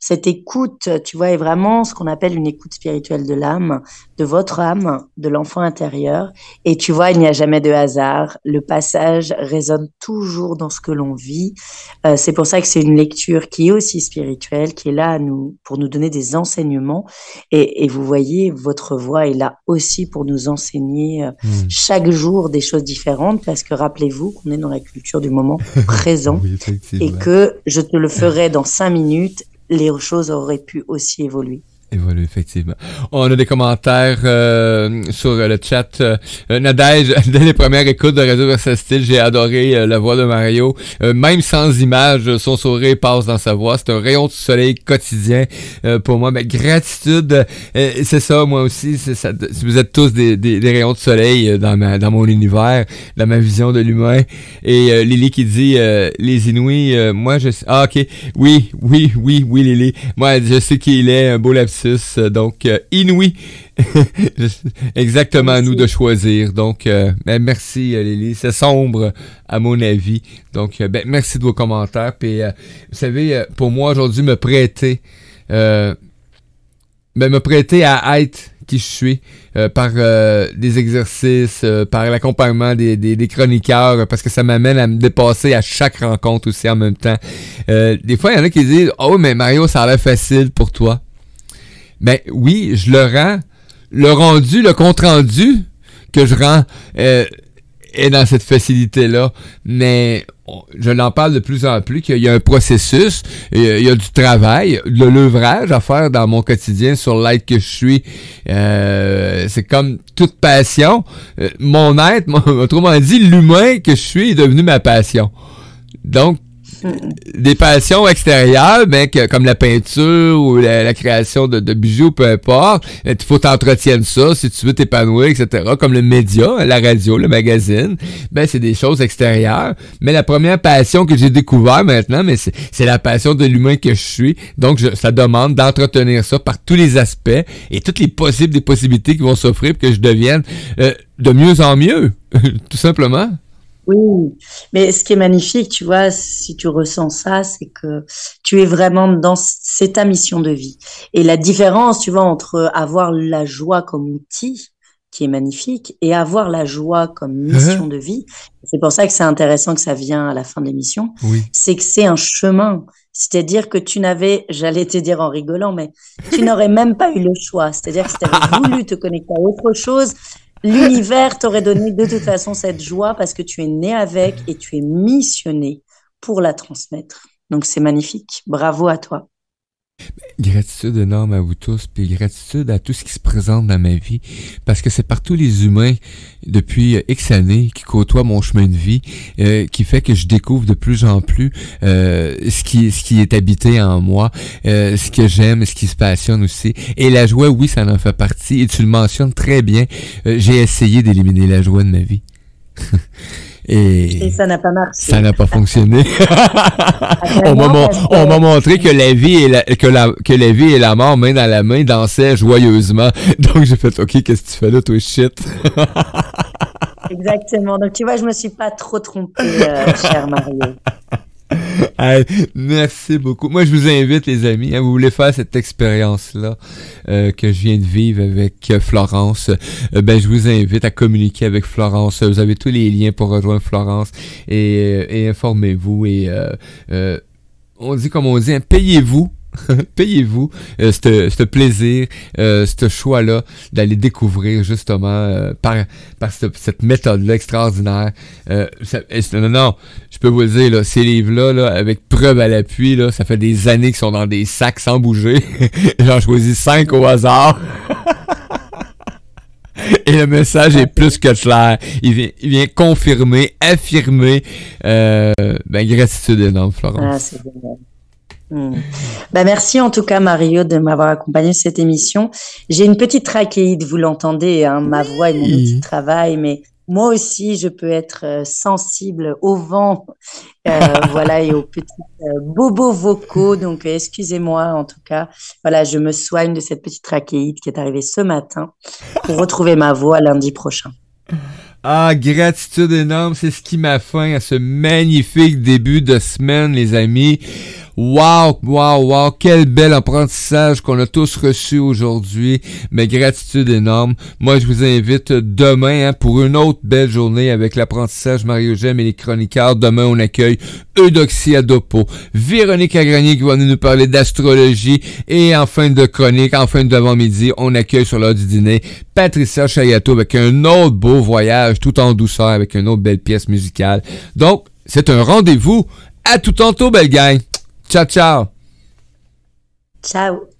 cette écoute, tu vois, est vraiment ce qu'on appelle une écoute spirituelle de l'âme, de votre âme, de l'enfant intérieur. Et tu vois, il n'y a jamais de hasard. Le passage résonne toujours dans ce que l'on vit. C'est pour ça que c'est une lecture qui est aussi spirituelle, qui est là pour nous donner des enseignements. Et vous voyez, votre voix est là aussi pour nous enseigner chaque jour des choses différentes, parce que rappelez-vous qu'on est dans la culture du moment présent Oui, et que je te le ferai dans 5 minutes, les choses auraient pu aussi évoluer. Et voilà, effectivement. On a des commentaires sur le chat. Nadège, dès les premières écoutes de Radio Versatile, j'ai adoré la voix de Mario. Même sans image, son sourire passe dans sa voix. C'est un rayon de soleil quotidien pour moi. Mais gratitude, c'est ça, moi aussi. C'est ça, vous êtes tous des rayons de soleil dans mon univers, dans ma vision de l'humain. Et Lily qui dit, les Inuits, moi je sais... Ah, ok. Oui, Lily. Moi, je sais qu'il est un beau lapsus. Donc, Inuit. Exactement, à nous de choisir. Donc, merci Lily. C'est sombre, à mon avis. Donc, merci de vos commentaires. Puis, vous savez, pour moi, aujourd'hui, me prêter à être qui je suis par des exercices, par l'accompagnement des chroniqueurs, parce que ça m'amène à me dépasser à chaque rencontre aussi en même temps. Des fois, il y en a qui disent « Oh, mais Mario, ça a l'air facile pour toi. » Ben oui, je le rends. Le compte-rendu que je rends est dans cette facilité-là. Mais je l'en parle de plus en plus, qu'il y a un processus, il y a du travail, de l'œuvrage à faire dans mon quotidien sur l'être que je suis. C'est comme toute passion. Mon être, autrement dit, l'humain que je suis est devenu ma passion. Donc, des passions extérieures, comme la peinture ou la création de bijoux, peu importe, il faut t'entretiennes ça si tu veux t'épanouir, etc. Comme le média, la radio, le magazine, c'est des choses extérieures. Mais la première passion que j'ai découvert maintenant, c'est la passion de l'humain que je suis. Donc, ça demande d'entretenir ça par tous les aspects et toutes les possibilités qui vont s'offrir pour que je devienne de mieux en mieux, tout simplement. Oui, mais ce qui est magnifique, tu vois, si tu ressens ça, c'est que tu es vraiment c'est ta mission de vie. Et la différence, tu vois, entre avoir la joie comme outil, qui est magnifique, et avoir la joie comme mission de vie, c'est pour ça que c'est intéressant que ça vient à la fin de l'émission, c'est que c'est un chemin. C'est-à-dire que j'allais te dire en rigolant, mais tu n'aurais même pas eu le choix. C'est-à-dire que si tu avais voulu te connecter à autre chose, l'univers t'aurait donné de toute façon cette joie parce que tu es né avec et tu es missionné pour la transmettre. Donc c'est magnifique. Bravo à toi. Gratitude énorme à vous tous, puis gratitude à tout ce qui se présente dans ma vie, parce que c'est par tous les humains depuis X années qui côtoient mon chemin de vie, qui fait que je découvre de plus en plus ce qui est habité en moi, ce que j'aime, ce qui se passionne aussi. Et la joie, oui, ça en fait partie, et tu le mentionnes très bien, j'ai essayé d'éliminer la joie de ma vie. Et ça n'a pas marché. Ça n'a pas fonctionné. On m'a montré que la vie et la mort, main dans la main, dansaient joyeusement. Donc j'ai fait, OK, qu'est-ce que tu fais là, toi, shit? Exactement. Donc tu vois, je me suis pas trop trompée, cher Mario. Hey, merci beaucoup. Moi, je vous invite, les amis, vous voulez faire cette expérience-là que je viens de vivre avec Florence, je vous invite à communiquer avec Florence. Vous avez tous les liens pour rejoindre Florence et informez-vous et on dit comme on dit, payez-vous. Payez-vous ce plaisir, ce choix-là d'aller découvrir justement par cette méthode-là extraordinaire. Non, je peux vous le dire, là, ces livres-là, là, avec preuve à l'appui, là, ça fait des années qu'ils sont dans des sacs sans bouger. J'en choisis 5 au hasard. Et le message est plus que clair. Il vient confirmer, affirmer. Gratitude énorme, Florence. Ah, c'est génial. Merci en tout cas Mario de m'avoir accompagné sur cette émission. J'ai une petite trachéite, vous l'entendez, hein, ma voix et mon outil de travail, mais moi aussi je peux être sensible au vent, voilà, et aux petits bobos vocaux. Donc excusez-moi en tout cas. Voilà, je me soigne de cette petite trachéite qui est arrivée ce matin pour retrouver ma voix lundi prochain. Ah, gratitude énorme, c'est ce qui m'a fait à ce magnifique début de semaine, les amis. Wow, quel bel apprentissage qu'on a tous reçu aujourd'hui. Mais gratitude énorme. Moi, je vous invite demain pour une autre belle journée avec l'apprentissage Marie-Eugène et les chroniqueurs. Demain, on accueille Eudoxie Adopo, Véronique Agranier qui va nous parler d'astrologie et en fin de chronique, en fin d'avant-midi, on accueille sur l'heure du dîner Patricia Chayato avec un autre beau voyage tout en douceur avec une autre belle pièce musicale. Donc, c'est un rendez-vous. À tout tantôt, belle gang. Ciao, ciao. Ciao.